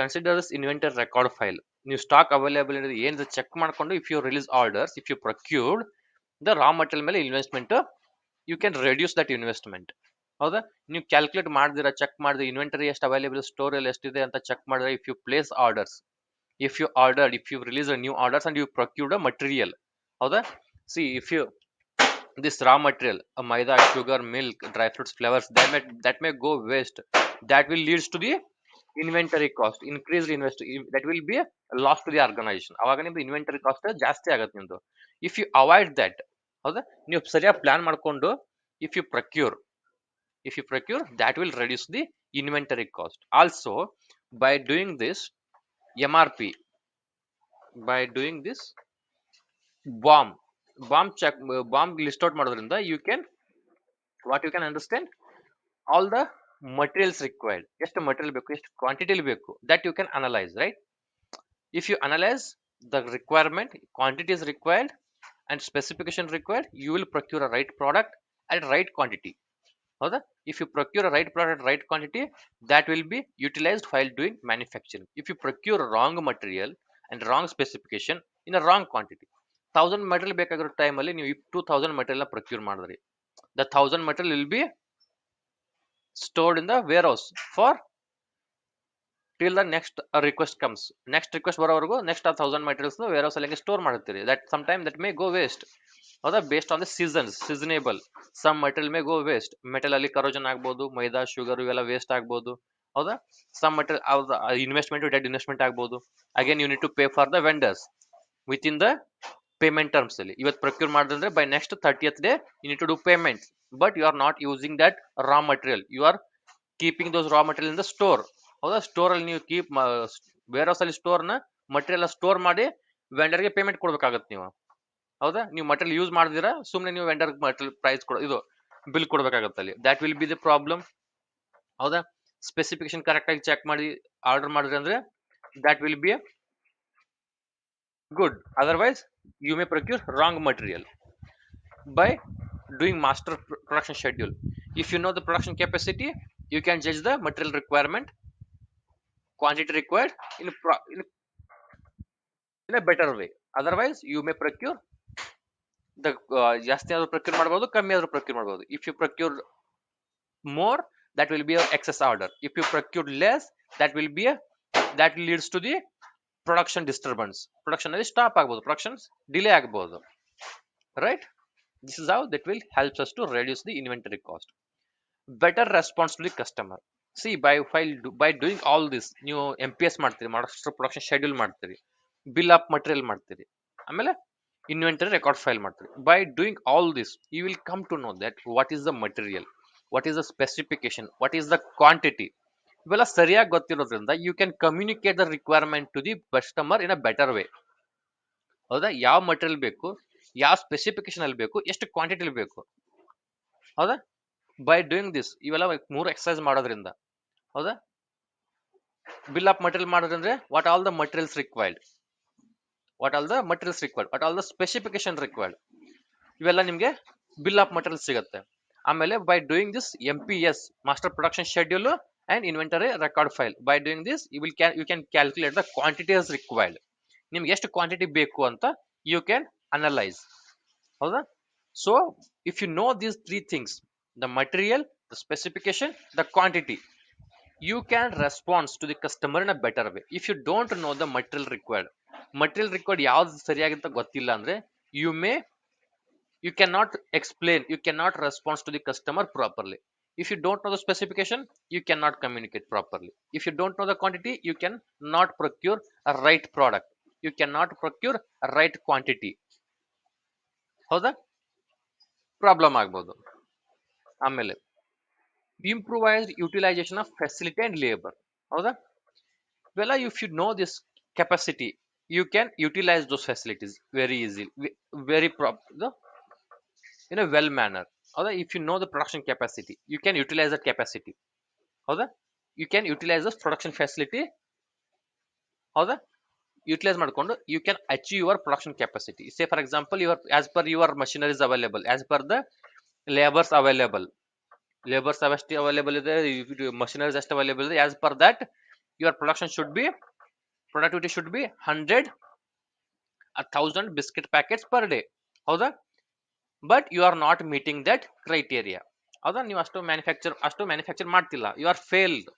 [SPEAKER 1] consider this inventory record file, ನೀವು ಸ್ಟಾಕ್ ಅವೈಲೇಬಲ್ ಇದೆ ಏನಿದೆ ಚೆಕ್ ಮಾಡ್ಕೊಂಡು, if you release orders, if you procured the raw material ಮೇಲೆ investment, you can reduce that investment. ಹೌದಾ, ನೀವು ಕ್ಯಾಲ್ಕುಲೇಟ್ ಮಾಡಿದಿರಾ, ಚೆಕ್ ಮಾಡಿದ್ರೆ ಇನ್ವೆಂಟರಿ ಎಷ್ಟು ಅವೈಲೇಬಲ್, ಸ್ಟೋರ್ ಅಲ್ಲಿ ಎಷ್ಟಿದೆ ಅಂತ ಚೆಕ್ ಮಾಡಿದ್ರೆ, if you place orders, if you release a new orders and you procured a material. ಹೌದಾ, see if you this raw material, maida, sugar, milk, dry fruits, flavors, that may go waste. That will leads to the inventory cost, increased that will be a loss to the organization. ಅವಾಗ ನಿಮ್ದು inventory cost ಜಾಸ್ತಿ ಆಗುತ್ತೆ ನಿಮ್ದು. If you avoid that, ಹೌದಾ, ನೀವು ಸರಿಯಾಗಿ plan ಮಾಡ್ಕೊಂಡು if you procure that will reduce the inventory cost. Also, by doing this MRP, by doing this bomb list out ಮಾಡೋದ್ರಿಂದ you can understand all the materials required. ಎಷ್ಟು material ಬೇಕು, ಎಷ್ಟು ಕ್ವಾಂಟಿಟಿಲಿ ಬೇಕು, that you can analyze, right? If you analyze the requirement, quantity is required and specification required, you will procure a right product at right quantity. ಹೌದಾ, if you procure a right product at right quantity, that will be utilized while doing manufacturing. If you procure wrong material and wrong specification in a wrong quantity, 1000 material ಬೇಕಾಗಿರೋ ಟೈಮಲ್ಲಿ ನೀವು 2000 material procure ಮಾಡಿದ್ರಿ, the 1000 material will be stored in the warehouse for till the next request comes. Next request ಬರೋವರೆಗೂ next 1000 materials warehouse ಅಲ್ಲಿ store ಮಾಡುತ್ತೀರಿ. that sometime that may go waste. ಹೌದಾ, based on the seasonable, some material may go waste. Metal ಅಲ್ಲಿ ಕರೋಜನ್ ಆಗ್ಬೋದು, ಮೈದಾ, sugar ಇವೆಲ್ಲ waste ಆಗ್ಬೋದು. ಹೌದಾ, some material investment dead investment ಆಗ್ಬೋದು. Again you need to pay for the vendors within the payment terms ಅಲ್ಲಿ. ಇವತ್ತು procure ಮಾಡಿದ್ರೆ by next 30th day you need to do payment, but you are not using that raw material, you are keeping those raw material in the store. ಹೌದಾ, store ಅಲ್ಲಿ ನೀವು wear house ಅಲ್ಲಿ store ನ material store ಮಾಡಿ ವೆಂಡರ್ಗೆ payment ಕೊಡ್ಬೇಕಾಗತ್ತೆ ನೀವು. ಹೌದಾ, ನೀವು material use ಮಾಡಿದಿರಾ, ಸುಮ್ಮನೆ ನೀವು ವೆಂಡರ್ ಮಟೀರಿಯಲ್ ಪ್ರೈಸ್ ಇದು ಬಿಲ್ ಕೊಡ್ಬೇಕಾಗತ್ತೆ ಅಲ್ಲಿ. that will be the problem. ಹೌದಾ, ಸ್ಪೆಸಿಫಿಕೇಶನ್ ಕರೆಕ್ಟ್ ಆಗಿ ಚೆಕ್ ಮಾಡಿ ಆರ್ಡರ್ ಮಾಡಿದ್ರೆ ಅಂದ್ರೆ that will be good. Otherwise you may procure wrong material. By doing master production schedule, if you know the production capacity, you can judge the material requirement, quantity required in a better way. Otherwise you may procure the ಜಾಸ್ತಿ ಆದ್ರೂ procure ಮಾಡಬಹುದು, ಕಮ್ಮಿ ಆದ್ರೂ procure ಮಾಡಬಹುದು. If you procure more, that will be a excess order. If you procure less, that will be a that leads to the production disturbance. Production ಅಲ್ಲಿ stop ಆಗಬಹುದು, production delay ಆಗಬಹುದು, right? This is how that will helps us to reduce the inventory cost. Better response to the customer. See, by doing all this, ನೀವು MPS ಮಾಡ್ತೀರಿ, master production schedule ಮಾಡ್ತೀರಿ, bill of material ಮಾಡ್ತೀರಿ, ಆಮೇಲೆ inventory record file ಮಾಡ್ತೀರಿ. By doing all this you will come to know that what is the material, what is the specification, what is the quantity. ಇವೆಲ್ಲ ಸರಿಯಾಗಿ ಗೊತ್ತಿರೋದ್ರಿಂದ you can communicate the requirement to the customer in a better way. ಹೌದಾ? ಯಾವ material ಬೇಕು, ಯಾವ specification ಅಲ್ಲಿ ಬೇಕು, ಎಷ್ಟು ಕ್ವಾಂಟಿಟಿ ಬೇಕು. ಹೌದಾ? ಬೈ ಡೂಯಿಂಗ್ ದಿಸ್ ಇವೆಲ್ಲ 3 ಎಕ್ಸರ್ಸೈಸ್ ಮಾಡೋದ್ರಿಂದ, ಹೌದಾ, ಬಿಲ್ ಆಫ್ ಮಟೀರಿಯಲ್ ಮಾಡೋದ್ರಿಂದ what all the materials required, what all the materials required, what all the specification required, ಇವೆಲ್ಲ ನಿಮಗೆ ಬಿಲ್ ಆಫ್ ಮಟೀರಿಯಲ್ ಸಿಗುತ್ತೆ. ಆಮೇಲೆ by doing this MPS, master production schedule and inventory record file, by doing this you can calculate the quantities required. ನಿಮ್ಗೆ ಎಷ್ಟು quantity ಬೇಕು ಅಂತ you can analyse. ಹೌದಾ? So if you know these 3 things, the material, the specification, the quantity, you can respond to the customer in a better way. If you don't know the material required ಯಾವ್ದು ಸರಿಯಾಗಿಂತ ಗೊತ್ತಿಲ್ಲ ಅಂದ್ರೆ you cannot explain, you cannot respond to the customer properly. If you don't know the specification, you cannot communicate properly. If you don't know the quantity, you can not procure a right product, you cannot procure a right quantity. ಹೌದಾ? Problem ಆಗ್ಬೋದು. ಆಮೇಲೆ improvised utilisation of facility and labour. ಹೌದಾ? ಇವೆಲ್ಲ if you know this capacity, you can utilize those facilities very easily, very in a well manner. ಹೌದಾ? if you know the production capacity, you can utilize that capacity. ಹೌದಾ? you can utilize the production facility. ಹೌದಾ? Utilise ಮಾಡ್ಕೊಂಡು you can achieve your production capacity. Say for example, as per your machineries available, as per the labors available, labours ಎಷ್ಟು available ಇದೆ, machineries ಎಷ್ಟು available ಇದೆ, as per that your productivity should be 100 1000 biscuit packets per day. ಹೌದಾ? But you are not meeting that criteria. ಹೌದಾ? ನೀವು ಅಷ್ಟು manufacture ಮಾಡ್ತಿಲ್ಲ, you are failed,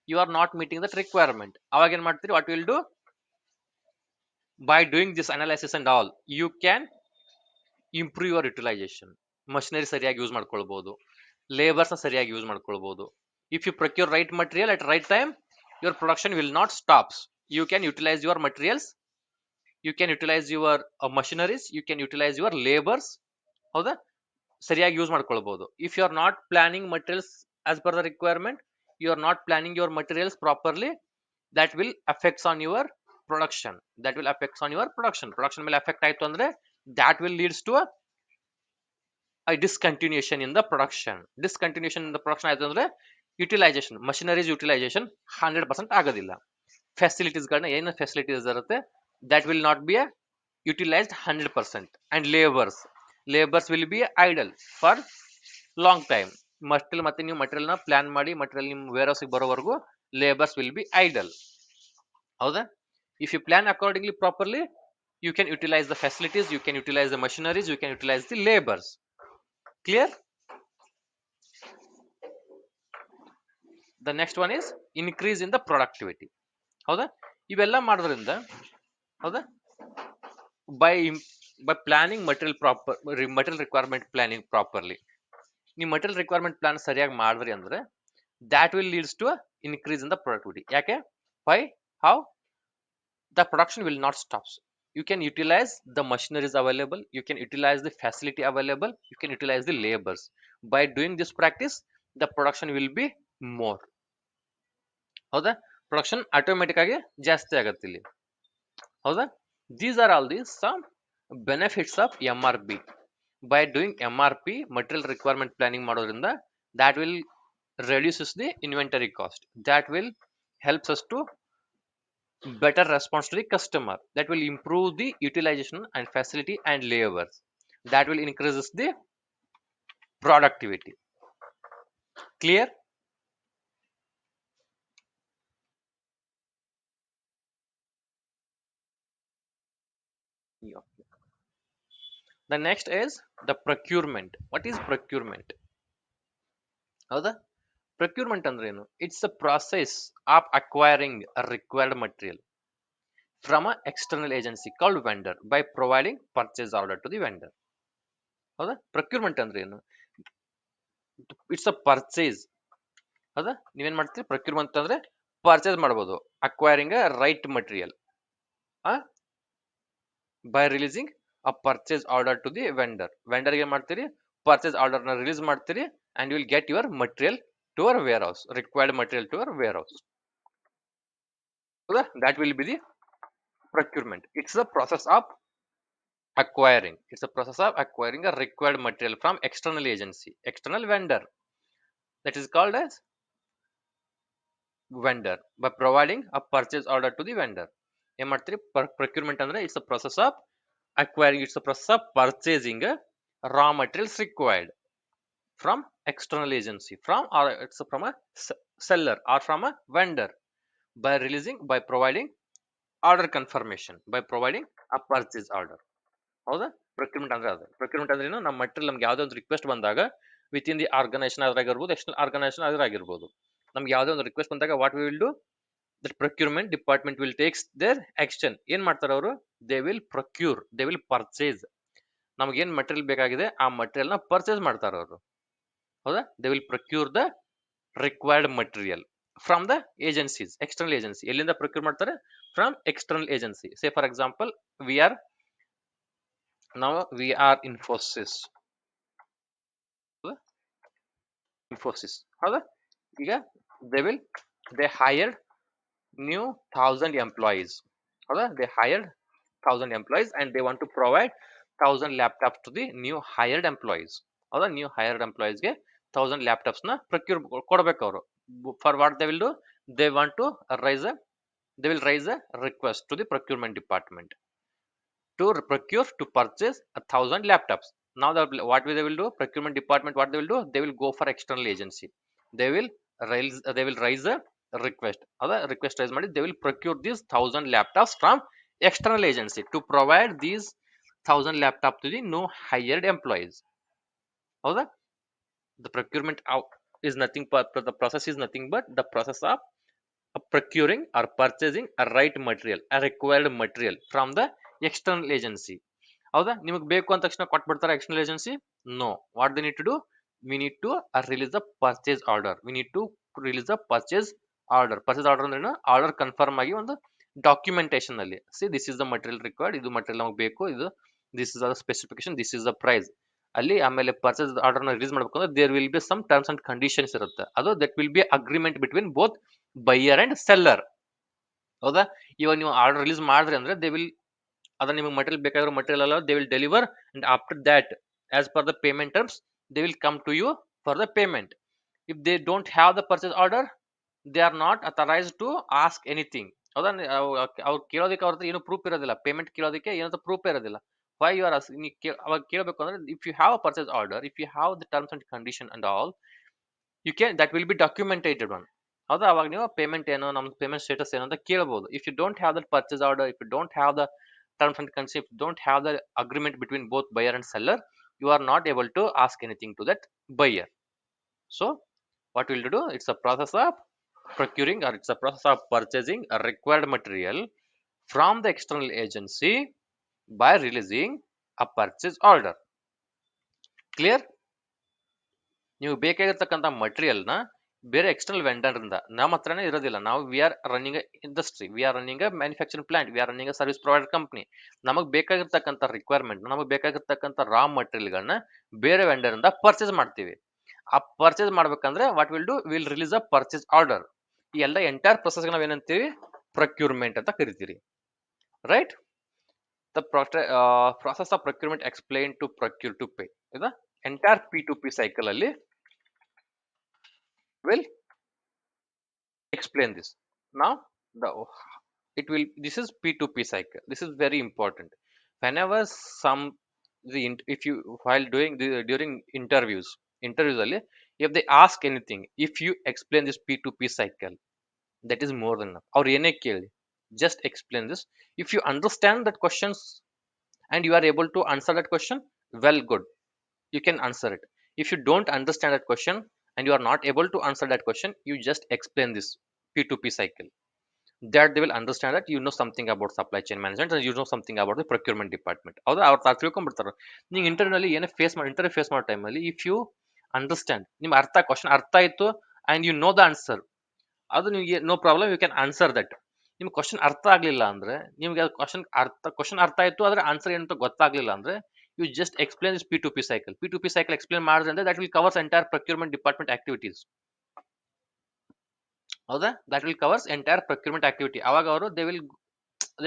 [SPEAKER 1] you are not meeting that requirement. ಅವಾಗ ಏನ್ ಮಾಡ್ತೀರಿ? What will do? By doing this analysis and all, you can improve your utilisation. Machinery ಸರಿಯಾಗಿ use ಮಾಡ್ಕೊಳ್ಬಹುದು, labours ಸರಿಯಾಗಿ ಯೂಸ್ ಮಾಡ್ಕೊಳ್ಬಹುದು. If you procure right material at right time, your production will not stops. You can utilise your materials, you can utilise your machineries, you can utilise your labours. ಹೌದಾ? ಸರಿಯಾಗಿ use ಮಾಡ್ಕೊಳ್ಬಹುದು. If you are not planning materials as per the requirement, you are not planning your materials properly, that will affects on your production, production ಮೇಲೆ affect ಆಯ್ತು ಅಂದ್ರೆ that will leads to a discontinuation in the production. ಆಯ್ತು ಅಂದ್ರೆ utilisation, machineries utilisation 100% ಆಗೋದಿಲ್ಲ. Facilities ಗಳನ್ನ ಏನು facilities ಇರುತ್ತೆ, that will not be utilized 100%. and labours will be idle for long time. ಮತ್ತೆ ನೀವು ಮಟೀರಿಯಲ್ ನ ಪ್ಲಾನ್ ಮಾಡಿ ಮಟೀರಿಯಲ್ ನಿಮ್ಮ ವೇರ್ ಹೌಸ್ ಬರೋವರೆಗೂ ಲೇಬರ್ಸ್ ವಿಲ್ ಬಿ ಐಡಲ್. ಹೌದಾ? If you plan accordingly properly, you can utilize the facilities, you can utilize the machineries, you can utilize the labors. Clear? The next one is increase in the productivity. ಹೌದಾ? ಇವೆಲ್ಲ ಮಾಡೋದ್ರಿಂದ, ಹೌದಾ, by planning material requirement planning properly, ನೀವು material requirement plan ಸರಿಯಾಗಿ ಮಾಡಿದ್ರಿ ಅಂದ್ರೆ that will leads to a increase in the productivity. ಯಾಕೆ? Why? How? The production will not stop. You can utilize the machineries available, you can utilize the facility available, you can utilize the labors. By doing this practice, the production will be more. ಹೌದಾ? Production automatic ಆಗಿ ಜಾಸ್ತಿ ಆಗತ್ತೆ ಇಲ್ಲಿ. ಹೌದಾ? These are all the some benefits of MRP. By doing MRP, material requirement planning ಮಾಡೋದ್ರಿಂದ that will reduces the inventory cost, that will helps us to better response to the customer, that will improve the utilization and facility and labor, that will increases the productivity. Clear? The next is the procurement. What is procurement? ಹೌದಾ? Procurement ಅಂದ್ರೆ ಏನು? It's a process of acquiring a required material from an external agency called vendor by providing purchase order to the vendor. ಹೌದಾ? Procurement ಅಂದ್ರೆ ಏನು? It's a purchase. ಹೌದಾ? ನೀವೇನ್ ಮಾಡ್ತೀರಿ? Procurement ಅಂದ್ರೆ ಪರ್ಚೇಸ್ ಮಾಡ್ಬೋದು. Acquiring a right material by releasing a purchase order to the vendor. Vendor ಗೆ ಏನ್ ಮಾಡ್ತೀರಿ? Purchase order ನ ರಿಲೀಸ್ ಮಾಡ್ತೀರಿ and you will get your material to your warehouse, required material to your warehouse. ಹೌದಾ? That will be the procurement. It's the process of acquiring. It's a process of acquiring a required material from external agency, external vendor. That is called as vendor by providing a purchase order to the vendor. ಏನ್ ಮಾಡ್ತೀರಿ? Procurement ಅಂದ್ರೆ it's a process of acquiring. It's a process of purchasing raw materials required from external agency, from or it's from a seller or from a vendor by releasing, by providing order confirmation, by providing a purchase order. ಹೌದಾ? Procurement ಅಂದ್ರೆ ಅದು. Procurement ಅಂದ್ರೆ ಏನು? ನಮ್ಮ material ನಮ್ಗೆ ಯಾವುದೋ ಒಂದು request ಬಂದಾಗ ವಿತ್ ಇನ್ ದಿ ಆರ್ಗನೈಸೇಷನ್ ಅದ್ರಾಗಿರ್ಬೋದು, ಎಕ್ಸ್ಟರ್ನಲ್ ಆರ್ಗನೈಸೇಷನ್ ಅದ್ರಾಗಿರ್ಬೋದು, ನಮ್ಗೆ ಯಾವುದೋ ಒಂದು ರಿಕ್ವೆಸ್ಟ್ ಬಂದಾಗ what we will do? That procurement department will takes their action. ಏನ್ ಮಾಡ್ತಾರೆ ಅವರು? They will procure, they will purchase. ನಮ್ಗೆ ಏನ್ ಮಟೀರಿಯಲ್ ಬೇಕಾಗಿದೆ ಆ ಮಟೀರಿಯಲ್ ನ ಪರ್ಚೇಸ್ ಮಾಡ್ತಾರೆ ಅವರು. ಹೌದಾ? They will procure the required material from the agencies, external agency. ಎಲ್ಲಿಂದ ಪ್ರೊಕ್ಯೂರ್ ಮಾಡ್ತಾರೆ? From external agency. Say for example we are Infosys. Infosys. ಹೌದಾ? ಈಗ they hired new 1000 employees. ಹೌದಾ? They hired 1000 employees and they want to provide 1000 laptops to the new hired employees. ಹೌದಾ? New hired employees ಗೆ 1000 laptops ನ procure ಕೊಡ್ಬೇಕು ಅವರು. For what they will do? They want to they will raise a request to the procurement department to procure, to purchase 1000 laptops. Now they will do? Procurement department, what they will do? They will go for external agency. They will raise a request. Other request raise ಮಾಡಿ they will procure these 1000 laptops from external agency to provide these 1000 laptops to the new hired employees. ಹೌದಾ? The procurement out is nothing but the process is nothing but the process of procuring or purchasing a right material, a required material from the external agency. ಹೌದಾ? ನಿಮಗೆ ಬೇಕು ಅಂದ ತಕ್ಷಣ ಕೊಟ್ಬಿಡ್ತಾರೆ external agency? ನೋ. What they need to do? We need to release the purchase order. We need to release the purchase order. Purchase order ಅಂದ್ರೆ order confirm ಆಗಿ ಒಂದು ಡಾಕ್ಯುಮೆಂಟೇಶನ್ ಅಲ್ಲಿ this is the material required, ಇದು material ನಮಗೆ ಬೇಕು, ಇದು this is the specification, this is the price. ಅಲ್ಲಿ ಆಮೇಲೆ ಪರ್ಚೇಸ್ ಆರ್ಡರ್ ನ ರಿಲೀಸ್ ಮಾಡ್ಬೇಕಂದ್ರೆ there will be some terms and conditions ಇರುತ್ತೆ. ಅದು that will be agreement between both buyer and seller. ಹೌದಾ? ಇವಾಗ ನೀವು ಆರ್ಡರ್ ರಿಲೀಸ್ ಮಾಡಿದ್ರಿ ಅಂದ್ರೆ ದೇ ವಿಲ್ ಅದ ನಿಮಗೆ ಮಟೀರಿಯಲ್ ಬೇಕಾಗಿರೋ ಮಟೀರಿಯಲ್ ಅಲ್ಲ, they will deliver and after that as per the payment terms they will come to you for the payment. If they don't have the purchase order they are not authorized to ask anything. ಹೌದಾ? ಅವ್ರು ಕೇಳೋದಕ್ಕೆ ಅವ್ರ ಹತ್ರ ಏನು proof ಇರೋದಿಲ್ಲ. Payment ಕೇಳೋದಕ್ಕೆ ಏನಂತ proof ಇರೋದಿಲ್ಲ. ವೈ ಯು ಆರ್ ಅವಾಗ ಕೇಳಬೇಕು ಅಂದ್ರೆ if you have a purchase order, if you have the terms and condition and all, you can that will be documented one. ಹೌದಾ? ಅವಾಗ ನೀವು ಪೇಮೆಂಟ್ ಏನು, ನಮ್ಮ ಪೇಮೆಂಟ್ ಸ್ಟೇಟಸ್ ಏನು ಅಂತ ಕೇಳಬಹುದು. If you don't have that purchase order, if you don't have the terms and conditions, don't have the agreement between both buyer and seller, you are not able to ask anything to that buyer. So what we'll do? It's a process of procuring, or it's a process of purchasing a required material from the external agency by releasing a purchase order. Clear? ನೀವು ಬೇಕಾಗಿರ್ತಕ್ಕಂಥ ಮಟೀರಿಯಲ್ನ ಬೇರೆ external vendor ಇಂದ ನಮ್ಮ ಹತ್ರನೇ ಇರೋದಿಲ್ಲ. ನಾವು we are running industry, we are running a manufacturing plant, we are running a service provider company. ನಮಗೆ ಬೇಕಾಗಿರ್ತಕ್ಕಂಥ ರಿಕ್ವೈರ್ಮೆಂಟ್, ನಮಗೆ ಬೇಕಾಗಿರ್ತಕ್ಕಂಥ ರಾ ಮಟೀರಿಯಲ್ಗಳನ್ನ ಬೇರೆ ವೆಂಡರ್ ಇಂದ ಪರ್ಚೇಸ್ ಮಾಡ್ತೀವಿ. ಆ ಪರ್ಚೇಸ್ ಮಾಡ್ಬೇಕಂದ್ರೆ what will do? Will release a purchase order. ಈ ಎಲ್ಲ ಎಂಟೈರ್ ಪ್ರೊಸೆಸ್ ನಾವು ಏನಂತೀವಿ? ಪ್ರೊಕ್ಯೂರ್ಮೆಂಟ್ ಅಂತ ಕರಿತೀರಿ. Right? The process of procurement explained to procure to pay. ಇದು ಎಂಟೈರ್ P2P ಸೈಕಲ್ ಅಲ್ಲಿ will explain this. Now this is P2P cycle. This is very important. Whenever if you while during interviews ಅಲ್ಲಿ if they ask anything, if you explain this P2P cycle, that is more than enough. ಅವ್ರು ಏನೇ ಕೇಳಿ just explain this. If you understand that questions and you are able to answer that question, well, good, you can answer it. If you don't understand that question and you are not able to answer that question, you just explain this P2P cycle, that they will understand that you know something about supply chain management and you know something about the procurement department. ಹೌದಾ, ಅವ್ರು ತಿಳ್ಕೊಂಡ್ಬಿಡ್ತಾರೆ. ನೀವು ಇಂಟರ್ನಲ್ಲಿ ಏನೇ interview face ಮಾಡೋ ಟೈಮಲ್ಲಿ if you understand, ನಿಮ್ಮ question ಅರ್ಥ ಆಯ್ತು and you know the answer, ಅದು ನಿಮಗೆ no problem, you can answer that. ನಿಮ್ಗೆ ಕ್ವಶನ್ ಅರ್ಥ ಆಗ್ಲಿಲ್ಲ ಅಂದ್ರೆ, ನಿಮ್ಗೆ ಕ್ವಶನ್ ಅರ್ಥ ಆಯ್ತು ಆದ್ರೆ ಆನ್ಸರ್ ಏನಂತ ಗೊತ್ತಾಗ್ಲಿಲ್ಲ ಅಂದ್ರೆ, you just explain this P2P cycle. P2P cycle explain ಮಾಡಿದ್ರೆ ಅಂದ್ರೆ that will covers entire procurement department activities. ಹೌದಾ, that will covers entire procurement activity. ಅವಾಗ ಅವರು they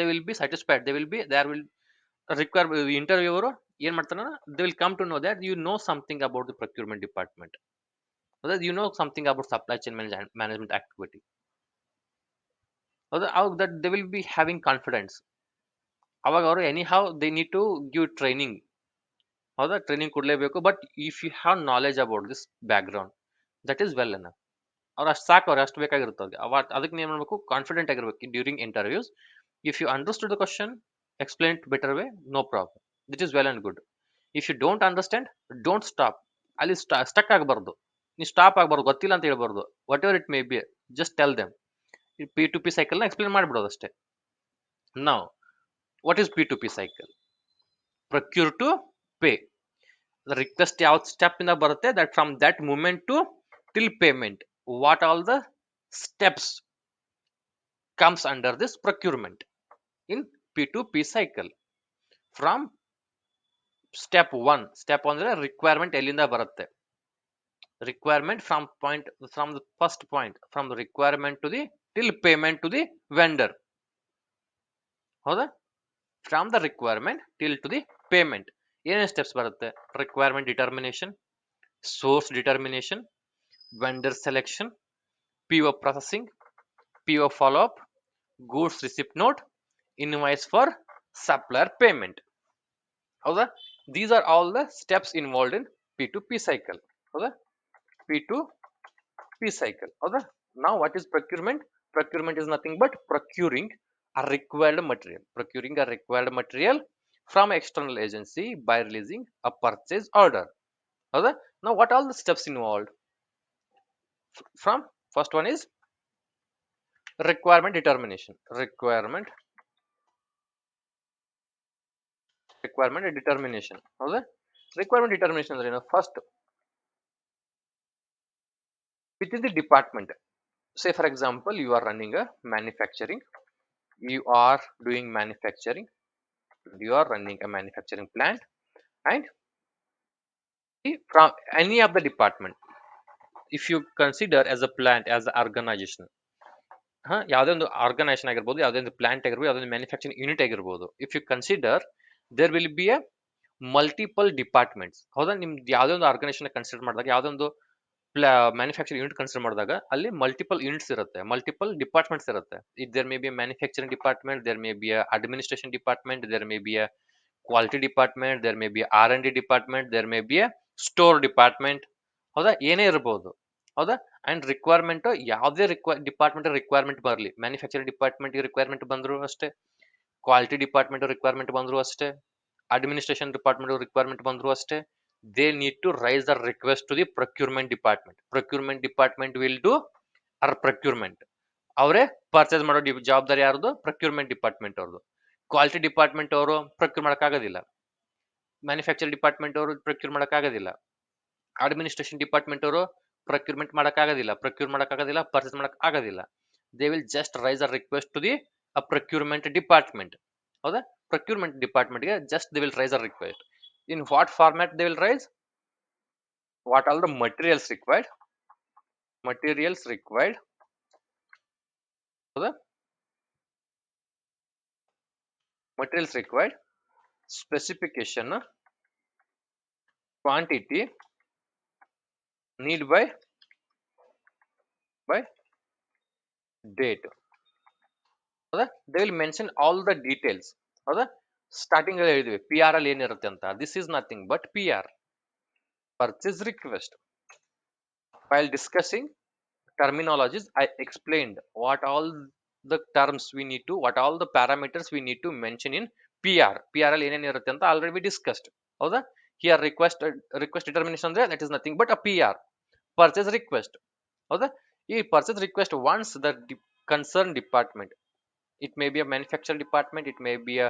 [SPEAKER 1] will be satisfied, require interview ಅವರು ಏನ್ ಮಾಡ್ತಾರ, they will come to know that you know something about the procurement department, you know something about supply chain management activity. ಅವಾಗ that they will be having confidence. ಅವಾಗ ಅವರು any how they need to give training. ಹೌದಾ, training ಕೊಡ್ಲೇಬೇಕು. But if you have knowledge about this background, that is well enough. ಅವ್ರು ಅಷ್ಟು ಸಾಕು, ಅವ್ರು ಅಷ್ಟು ಬೇಕಾಗಿರುತ್ತೆ. ಅದಕ್ಕೆ ನೀವು ಮಾಡಬೇಕು, ಕಾನ್ಫಿಡೆಂಟ್ ಆಗಿರ್ಬೇಕು during interviews. If you understood the question, explain it better way, no problem, that is well and good. If you don't understand, don't stop. ಅಲ್ಲಿ ಸ್ಟಕ್ ಆಗಬಾರ್ದು, ನೀವು ಸ್ಟಾಪ್ ಆಗಬಾರ್ದು, ಗೊತ್ತಿಲ್ಲ ಅಂತ ಹೇಳ್ಬಾರ್ದು. Whatever it may be, just tell them. P2P cycle ನ explain ಮಾಡಿಬಿಡೋದು ಅಷ್ಟೇ. ನಾವು what is P2P cycle? Procure to pay. Request ಯಾವ ಸ್ಟೆಪ್ ಇಂದ ಬರುತ್ತೆ, that from that moment to till payment, what all the steps comes under this procurement in P2P cycle. From step 1 ಅಂದ್ರೆ requirement ಎಲ್ಲಿಂದ ಬರುತ್ತೆ, requirement from the first point, from the requirement to the till payment to the vendor. ಹೌದಾ, from the requirement till to the payment ಏನೇನು steps ಬರುತ್ತೆ? Requirement determination, source determination, vendor selection, PO processing, PO follow-up, goods receipt note, invoice for supplier payment. ಹೌದಾ, these are all the steps involved in P2P cycle. ಹೌದಾ, P2P cycle. ಹೌದಾ, now what is procurement? Procurement is nothing but procuring a required material. Procuring a required material from external agency by releasing a purchase order. ಹೌದಾ, now what all the steps involved? From first one is requirement determination. Requirement determination. ಹೌದಾ, requirement determination ಅಂದ್ರೆ ಏನು? First, which is the department? Say for example, you are running a manufacturing, you are doing manufacturing, you are running a manufacturing plant, and from any of the department, if you consider as a plant, as an organization, ಯಾವುದೇ ಒಂದು organisation ಆಗಿರ್ಬೋದು, ಯಾವುದೇ ಒಂದು plant ಆಗಿರ್ಬೋದು, ಯಾವುದೇ ಒಂದು manufacturing unit ಆಗಿರ್ಬೋದು, if you consider there will be a multiple departments. ಹೌದಾ, ನಿಮ್ದು ಯಾವುದೇ ಒಂದು ಆರ್ಗನೈಸೇಷನ್ ಕನ್ಸಿಡರ್ ಮಾಡಿದಾಗ, ಯಾವುದೇ ಒಂದು ಮ್ಯಾನುಫ್ಯಾಕ್ಚರಿಂಗ್ ಯೂನಿಟ್ ಕನ್ಸಿಡರ್ ಮಾಡಿದಾಗ ಅಲ್ಲಿ ಮಲ್ಟಿಪಲ್ ಯೂನಿಟ್ಸ್ ಇರುತ್ತೆ, ಮಲ್ಟಿಪಲ್ ಡಿಪಾರ್ಟ್ಮೆಂಟ್ಸ್ ಇರುತ್ತೆ. There may be manufacturing department, there may be administration department, there may be quality department, there may be R&D department, there may be store department. ಹೌದಾ, ಏನೇ ಇರಬಹುದು. ಹೌದಾ, and requirement ಯಾವುದೇ department requirement ಬರಲಿ, manufacturing department requirement ಬಂದ್ರು ಅಷ್ಟೇ, quality department requirement ಬಂದ್ರು ಅಷ್ಟೇ, ಅಡ್ಮಿನಿಸ್ಟ್ರೇಷನ್ ಡಿಪಾರ್ಟ್ಮೆಂಟ್ ರಿಕ್ವೈರ್ಮೆಂಟ್ ಬಂದ್ರು ಅಷ್ಟೇ, they need to raise the request to the procurement department. Procurement department will do our procurement. ಅವರೇ ಪರ್ಚೇಸ್ ಮಾಡೋ ಜವಾಬ್ದಾರಿ ಯಾರ್ದು? ಪ್ರೊಕ್ಯೂರ್ಮೆಂಟ್ ಡಿಪಾರ್ಟ್ಮೆಂಟ್ ಅವ್ರದ್ದು. ಕ್ವಾಲಿಟಿ ಡಿಪಾರ್ಟ್ಮೆಂಟ್ ಅವರು ಪ್ರೊಕ್ಯೂರ್ ಮಾಡೋಕ್ಕಾಗೋದಿಲ್ಲ, ಮ್ಯಾನುಫ್ಯಾಕ್ಚರ್ ಡಿಪಾರ್ಟ್ಮೆಂಟ್ ಅವರು ಪ್ರೊಕ್ಯೂರ್ ಮಾಡೋಕ್ಕಾಗೋದಿಲ್ಲ, ಅಡ್ಮಿನಿಸ್ಟ್ರೇಷನ್ ಡಿಪಾರ್ಟ್ಮೆಂಟ್ ಅವರು ಪ್ರೊಕ್ಯೂರ್ಮೆಂಟ್ ಮಾಡೋಕ್ಕಾಗೋದಿಲ್ಲ, ಪರ್ಚೇಸ್ ಮಾಡೋಕ್ಕಾಗೋದಿಲ್ಲ. They will just raise a request to the procurement department. ಹೌದಾ, ಪ್ರೊಕ್ಯೂರ್ಮೆಂಟ್ ಡಿಪಾರ್ಟ್ಮೆಂಟ್ಗೆ just they will raise a request. In what format they will raise? What all the materials required? Materials required. So the materials required, specification, quantity, need by date. ಹೌದಾ, they will mention all the details. ಹೌದಾ, starting ಅಲ್ಲಿ ಹೇಳಿದ್ವಿ PR ಅಲ್ಲಿ ಏನಿರುತ್ತೆ ಅಂತ. This is nothing but PR, purchase request. While discussing terminologies, I explained what all the terms we need to, what all the parameters we need to mention in PR. PR ಅಲ್ಲಿ ಏನೇನು ಇರುತ್ತೆ ಅಂತ already discussed. ಹೌದಾ, here request determination ಅಂದ್ರೆ that is nothing but a PR, purchase request. ಹೌದಾ? ಈ purchase request once the concern department, it may be a manufacture department, it may be a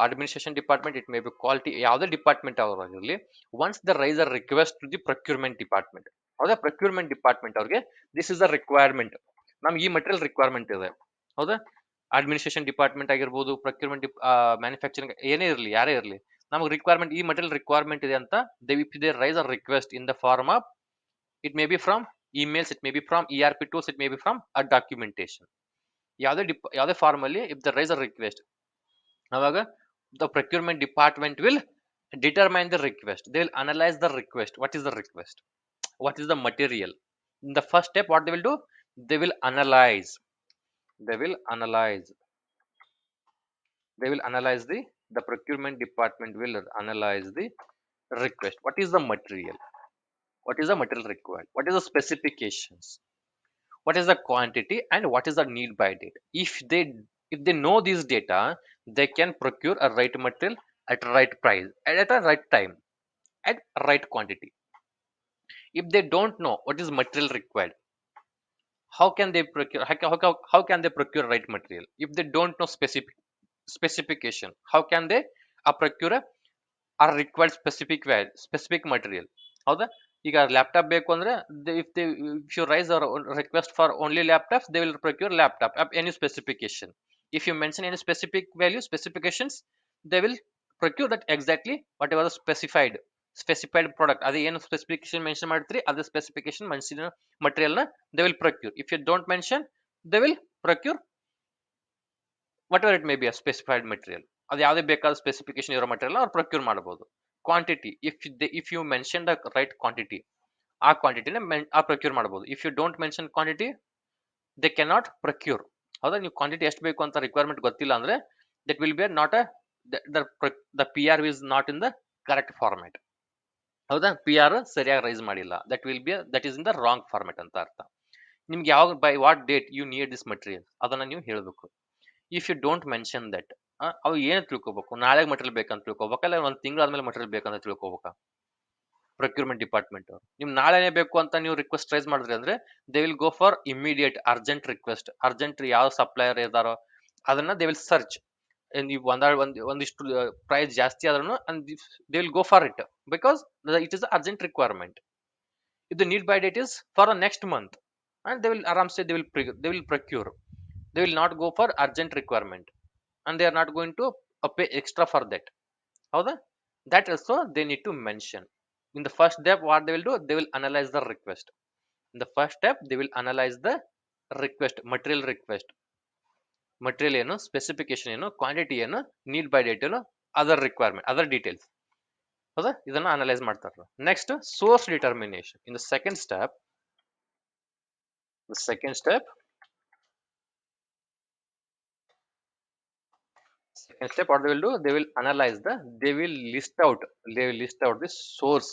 [SPEAKER 1] administration department, it may be quality, ಯಾವುದೇ department ಆಗಿರಲಿ, once the raise a request to the procurement department. ಹೌದಾ? Procurement department ಅವ್ರಿಗೆ this is a requirement, ನಮ್ಗೆ ಈ material requirement ಇದೆ. ಹೌದಾ? Administration department ಆಗಿರ್ಬೋದು, procurement, manufacturing, ಏನೇ ಇರಲಿ, ಯಾರೇ ಇರಲಿ, ನಮಗೆ ರಿಕ್ವೈರ್ಮೆಂಟ್, ಈ ಮಟೀರಿಯಲ್ ರಿಕ್ವೈರ್ಮೆಂಟ್ ಇದೆ ಅಂತ they raise a request in the form of, it may be from emails, it may be from ERP tools, it may be from a documentation. ಯಾವುದೇ ಫಾರ್ಮ್ ಅಲ್ಲಿ if the raise a request, ಅವಾಗ the procurement department will determine the request. They will analyze the request. What is the request? What is the material? In the first step, what they will do? They will analyze. They will analyze. They will analyze the procurement department will analyze the request. What is the material? What is the material required? What is the specifications? What is the quantity and what is the need by date? If they know these data, they can procure a right material at right price and at a right time at right quantity. If they don't know what is material required, how can they procure, how can they procure right material? If they don't know specification, how can they procure a required specific material? ಹೌದಾ? ಈಗ laptop ಬೇಕು ಅಂದ್ರೆ if you raise a request for only laptops, they will procure laptop of any specification. If you mention any specific value, specifications, they will procure that exactly whatever the specified product, ಅದು ಏನು specification mention ಮಾಡ್ತೀರಿ ಅದೇ specification mention material ನ they will procure. If you don't mention, they will procure whatever it may be a specified material. ಅದು ಯಾವುದೇ ಬೇಕಾದ specification ಇರೋ material ಅವ್ರು ಪ್ರೊಕ್ಯೂರ್ ಮಾಡಬಹುದು. Quantity, if you mention the right quantity, ಆ ಕ್ವಾಂಟಿಟಿನ ಪ್ರೊಕ್ಯೂರ್ ಮಾಡಬಹುದು. If you don't mention quantity, they cannot procure. ಹೌದಾ? ನೀವು ಕ್ವಾಂಟಿಟಿ ಎಷ್ಟು ಬೇಕು ಅಂತ ರಿಕ್ವೈರ್ಮೆಂಟ್ ಗೊತ್ತಿಲ್ಲ ಅಂದ್ರೆ that will be not the PR is not in the correct format. ಹೌದಾ? PR ಸರಿಯಾಗಿ ರೈಸ್ ಮಾಡಿಲ್ಲ, that is in the wrong format ಅಂತ ಅರ್ಥ. ನಿಮ್ಗೆ ಯಾವಾಗ, by what date you need this material, ಅದನ್ನ ನೀವು ಹೇಳಬೇಕು. If you don't mention that, ಅವು ಏನು ತಿಳ್ಕೊಬೇಕು? ನಾಳೆ ಮಟೀರಿಯಲ್ ಬೇಕಂತ ತಿಳ್ಕೊಬೇಕಲ್ಲ, ಒಂದು ತಿಂಗಳಾದ್ಮೇಲೆ ಮಟೀರಿಯಲ್ ಬೇಕಂತ ತಿಳ್ಕೊಬೇಕಾ? ಪ್ರೊಕ್ಯೂರ್ಮೆಂಟ್ ಡಿಪಾರ್ಟ್ಮೆಂಟ್ ನಿಮ್ ನಾಳೆನೇ ಬೇಕು ಅಂತ ನೀವು ರಿಕ್ವೆಸ್ಟ್ ರೈಸ್ ಮಾಡಿದ್ರಿ ಅಂದ್ರೆ they will go for immediate urgent request. Urgent ಯಾವ ಸಪ್ಲೈಯರ್ ಇದಾರೋ ಅದನ್ನ ದೇ ವಿಲ್ ಸರ್ಚ್. ನೀವು ಒಂದಿಷ್ಟು ಪ್ರೈಸ್ ಜಾಸ್ತಿ ಆದ್ರೂ they will go for it because it is urgent requirement. if the need by date is for the next month, and they will aram say they will procure. They will not go for urgent requirement and they are not going to pay extra for that. ಹೌದಾ? that also they need to mention. In the first step what they will do, they will analyze the request. In the first step they will analyze the request, material ಏನು, specification ಏನು, quantity ಏನು, need by date ಏನು, other requirement, other details. ಹೌದಾ? ಇದನ್ನ analyse ಮಾಡ್ತಾರೆ. Next source determination. In the second step second step what they will do, they will analyze they will list out the source,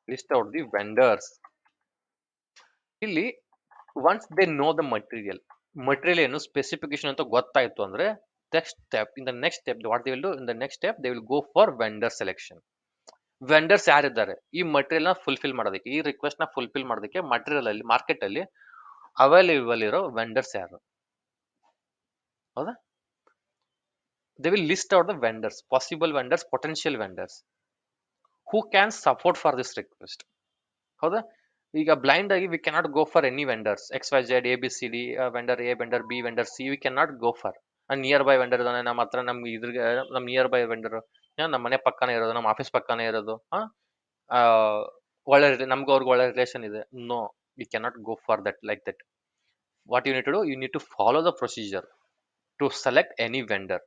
[SPEAKER 1] list out the vendors. ಇಲ್ಲಿ once they know the material ಏನು, specification ಅಂತ ಗೊತ್ತಾಯ್ತು ಅಂದ್ರೆ in the next step what they will do, in the next step they will go for vendor selection. Vendors ಯಾರಿದ್ದಾರೆ ಈ material ನ fulfil ಮಾಡೋದಕ್ಕೆ, ಈ ರಿಕ್ವೆಸ್ಟ್ ನ ಫುಲ್ಫಿಲ್ ಮಾಡೋದಕ್ಕೆ ಮಟೀರಿಯಲ್ ಅಲ್ಲಿ ಮಾರ್ಕೆಟ್ ಅಲ್ಲಿ ಅವೈಲೇಬಲ್ ಇರೋ ವೆಂಡರ್ಸ್ ಯಾರು? ಹೌದಾ? they will list out the vendors, possible vendors, potential vendors who can support for this request. ಹೌದಾ? ಈಗ ಬ್ಲೈಂಡ್ ಆಗಿ we cannot go for any vendors XYZ ABCD, vendor A, vendor B, vendor C, we cannot go for. Near by vendor ಇದಾನೆ ನಮ್ಮ ಹತ್ರ, ನಮ್ಗೆ ಇದ್ರಿಗೆ ನಮ್ near by vendor, ನಮ್ಮ ಮನೆ ಪಕ್ಕನೇ ಇರೋದು, ನಮ್ಮ ಆಫೀಸ್ ಪಕ್ಕನೇ ಇರೋದು, ಒಳ್ಳೆ ನಮ್ಗೆ ಅವ್ರಿಗೆ ಒಳ್ಳೆ ರಿಲೇಷನ್ ಇದೆ. No, we cannot go for that like that. what you need to do, you need to follow the procedure to select any vendor.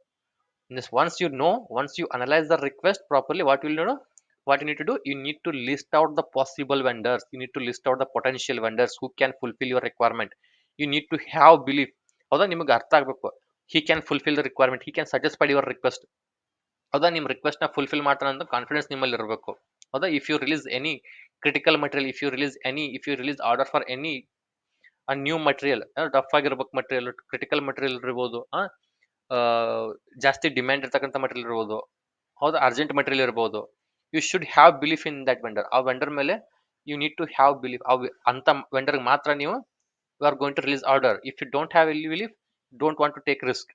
[SPEAKER 1] This once you analyze the request properly, what you need to do, you need to list out the possible vendors, you need to list out the potential vendors who can fulfill your requirement. You need to have belief. ಹೌದಾ? ನಿಮಗೆ ಅರ್ಥ ಆಗ್ಬೇಕು, he can fulfill the requirement, he can satisfy your request. ಹೌದಾ? ನಿಮ್ request ನ fulfil ಮಾಡ್ತಾನೆ ಅಂತ confidence ನಿಮ್ಮಲ್ಲಿ ಇರಬೇಕು. ಹೌದಾ? If you release any critical material, if you release order for any new material, tough ಆಗಿರ್ಬೇಕು ಮಟೀರಿಯಲ್, ಕ್ರಿಟಿಕಲ್ ಮಟೀರಿಯಲ್ ಇರ್ಬೋದು, ಜಾಸ್ತಿ ಡಿಮ್ಯಾಂಡ್ ಇರ್ತಕ್ಕಂಥ ಮಟೀರಿಯಲ್ ಇರ್ಬೋದು, ಹೌದಾ, ಅರ್ಜೆಂಟ್ ಮೆಟೀರಿಯಲ್ ಇರ್ಬೋದು. You should have belief in that vendor. ಆ ವೆಂಡರ್ ಮೇಲೆ you need to have belief. ಅಂತ ವೆಂಡರ್ಗೆ ಮಾತ್ರ ನೀವು you are going to release order. If you don't have ಎಲ್ಲಿ belief, don't want to take risk.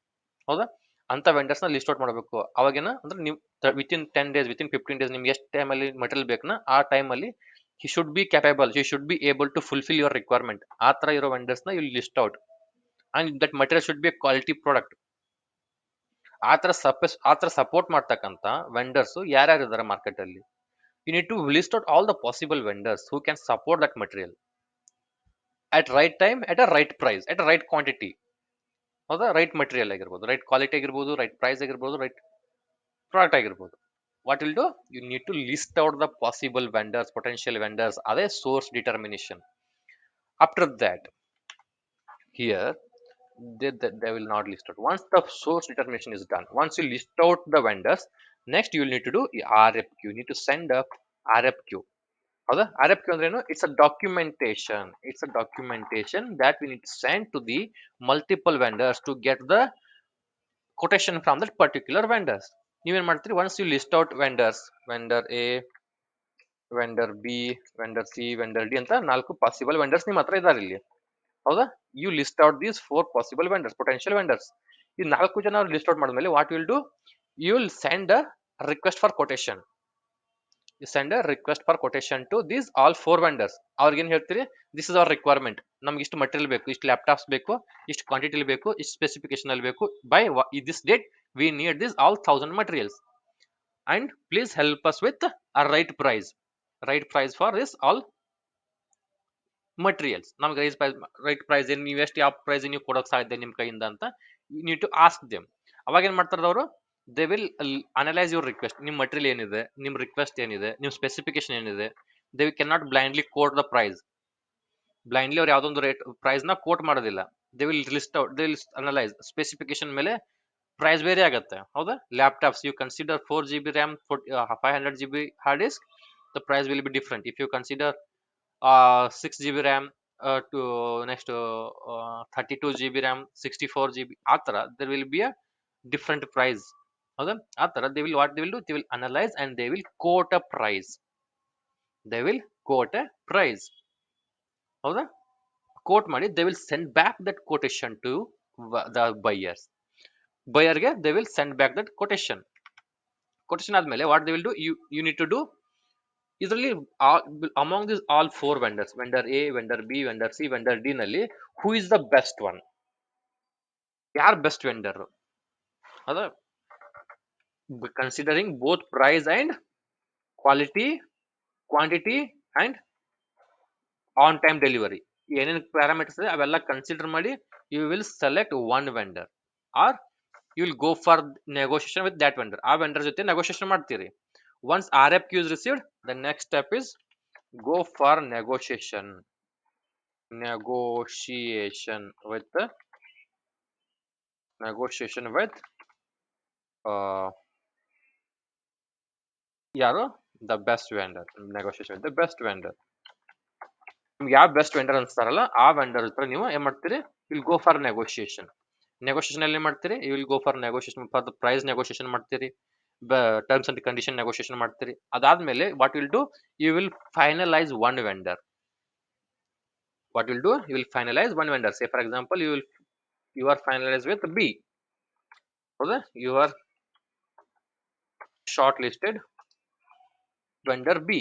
[SPEAKER 1] ಹೌದಾ, ಅಂತ ವೆಂಡರ್ಸ್ನ ಲಿಸ್ಟ್ ಔಟ್ ಮಾಡಬೇಕು. ಅವಾಗೇನ ಅಂದ್ರೆ ನೀವು ವಿತಿನ್ 10 ಡೇಸ್, ವಿತಿನ್ 15 ಡೇಸ್ ನಿಮ್ಗೆ ಎಷ್ಟು ಟೈಮಲ್ಲಿ ಮೆಟೀರಿಯಲ್ ಬೇಕನ್ನ ಆ ಟೈಮಲ್ಲಿ he should be capable, he should be able to fulfil your requirement. ಆ ಥರ ಇರೋ ವೆಂಡರ್ಸ್ನ you list out. And that material should be quality product. ಆ ಥರ ಸಪೋರ್ಟ್ ಮಾಡ್ತಕ್ಕಂಥ ವೆಂಡರ್ಸ್ ಯಾರ್ಯಾರು ಇದ್ದಾರೆ ಮಾರ್ಕೆಟ್ ಅಲ್ಲಿ. You need to list out all the possible vendors who can support that material at right time, at a right price, at a right quantity. ಹೌದಾ, right material ಆಗಿರ್ಬೋದು, right quality ಆಗಿರ್ಬೋದು, right price ಆಗಿರ್ಬೋದು, right product ಆಗಿರ್ಬೋದು. What will do, you need to list out the possible vendors, potential vendors. ಅದೇ source determination. After that, here they will not list out. Once the source determination is done, once you list out the vendors, next you will need to do RFQ. You need to send a RFQ. ಹೌದಾ, RFQ ಅಂದ್ರೇನು? It's a documentation. It's a documentation that we need to send to the multiple vendors to get the quotation from that particular vendors. ನೀವೇನ್ ಮಾಡ್ತೀರಿ, once you list out vendors, vendor A, vendor B, vendor C, vendor D ಅಂತ 4 possible vendors ನಿಮ್ಮ ಹತ್ರ ಇದ್ದಾರೆ ಇಲ್ಲಿ. ಹೌದಾ, you list out these 4 possible vendors, potential vendors. ಈ 4 ಜನ ಲಿಸ್ಟ್ ಔಟ್ ಮಾಡಿದ್ಮೇಲೆ what will do, you will send a request for quotation. You send a request for quotation to these all 4 vendors. ಅವ್ರಿಗೆ ಏನ್ ಹೇಳ್ತೀರಿ, ದಿಸ್ ಇಸ್ ಅವರ್ ರಿಕ್ವೈರ್ಮೆಂಟ್. ನಮ್ಗೆ ಇಷ್ಟು material ಬೇಕು, ಇಷ್ಟು ಲ್ಯಾಪ್ಟಾಪ್ಸ್ ಬೇಕು, ಇಷ್ಟು ಕ್ವಾಂಟಿಟಿ ಬೇಕು, ಇಷ್ಟು ಸ್ಪೆಸಿಫಿಕೇಶನ್ ಅಲ್ಲಿ ಬೇಕು. By this date we need this all 1000 materials and please help us with a right price for this all materials. ನಮ್ಗೆ ರೈಟ್ ಪ್ರೈಸ್ ಏನು, ನೀವು ಎಷ್ಟು ಯಾವ ಪ್ರೈಸ್ ನೀವು ಕೊಡೋಕೆ ಸಾಧ್ಯ ನಿಮ್ಮ ಕೈಯಿಂದ ಅಂತ you need to ask them. ಅವಾಗ ಏನ್ ಮಾಡ್ತಾರೆ ಅವರು, they will analyse your request. ನಿಮ್ಮ ಮಟೀರಿಯಲ್ ಏನಿದೆ, ನಿಮ್ಮ ರಿಕ್ವೆಸ್ಟ್ ಏನಿದೆ, ನಿಮ್ಮ ಸ್ಪೆಸಿಫಿಕೇಶನ್ ಏನಿದೆ. They can not blindly quote the price. Blindly ಅವ್ರು ಯಾವುದೊಂದು ರೇಟ್ ಪ್ರೈಸ್ ನ ಕೋಟ್ ಮಾಡೋದಿಲ್ಲ. They will list out, they will analyse. Specification ಮೇಲೆ ಪ್ರೈಸ್ ಬೇರೆ ಆಗುತ್ತೆ. ಹೌದಾ, laptops you consider 4 GB RAM, 500 GB hard disk, the price will be different. If you consider 6 GB RAM to next 32 GB RAM, 64 GB, ಆ ತರ there will be a different price. ಹೌದಾ, ಆ ತರ they will do, they will analyze and they will quote a price. ಹೌದಾ, coat ಮಾಡಿ they will send back that quotation to the buyerಗೆ they will send back that quotation ಆದ್ಮೇಲೆ what they will do, you need to do ಇದರಲ್ಲಿ among this all 4 vendors, vendor A, vendor B, vendor C, vendor D ನಲ್ಲಿ who is the best one? ಯಾರು best vendor? ಅದ considering both price and quality, quantity and on time delivery. ಏನೇನು parameters ಇದೆ ಅವೆಲ್ಲ consider ಮಾಡಿ you will select one vendor or you will go for negotiation with that vendor. ಆ vendor ಜೊತೆ negotiation ಮಾಡ್ತೀರಿ. Once RFQ is received, the next step is go for negotiation with ಯಾರು, the best vendor. negotiation with the best vendor. ನಿಮ್ಗೆ ಯಾವ best vendor ಅನ್ಸ್ತಾರಲ್ಲ ಆ vendor ಹತ್ರ ನೀವು ಏನ್ ಮಾಡ್ತೀರಿ, ವಿಲ್ ಗೋ ಫಾರ್ ನೆಗೋಷಿಯೇಷನ್. ಅಲ್ಲಿ ಏನ್ ಮಾಡ್ತೀರಿ, you will go for negotiation for the price. Negotiation ಮಾಡ್ತೀರಿ, ಟರ್ಮ್ಸ್ ಅಂಡ್ ಕಂಡೀಷನ್ ನೆಗೋಷಿಯೇಷನ್ ಮಾಡ್ತೀರಿ. ಅದಾದ್ಮೇಲೆ what will do, you will finalise one vendor. Say for example you are finalized with B. ಹೌದಾ, you are shortlisted vendor B.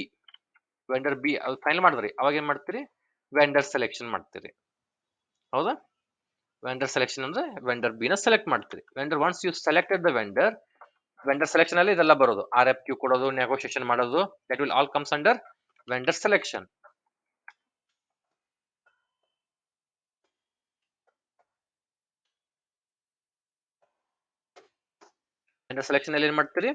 [SPEAKER 1] ಅದು final ಮಾಡಿದ್ರಿ. ಅವಾಗ ಏನ್ ಮಾಡ್ತೀರಿ, vendor selection ಮಾಡ್ತೀರಿ. ಹೌದಾ, ವೆಂಡರ್ ಸೆಲೆಕ್ಷನ್ ಅಂದ್ರೆ ವೆಂಡರ್ ಬಿ ನ ಸೆಲೆಕ್ಟ್ ಮಾಡ್ತೀರಿ. Once you selected the vendor selection ಅಲ್ಲಿ ಇದೆಲ್ಲ ಬರೋದು, RFQ ಕೊಡೋದು, ನೆಗೋಷಿಯೇಷನ್ ಮಾಡೋದು, that will all comes under vendor selection. Vendor selection ಅಲ್ಲಿ ಏನ್ ಮಾಡ್ತೀರಿ,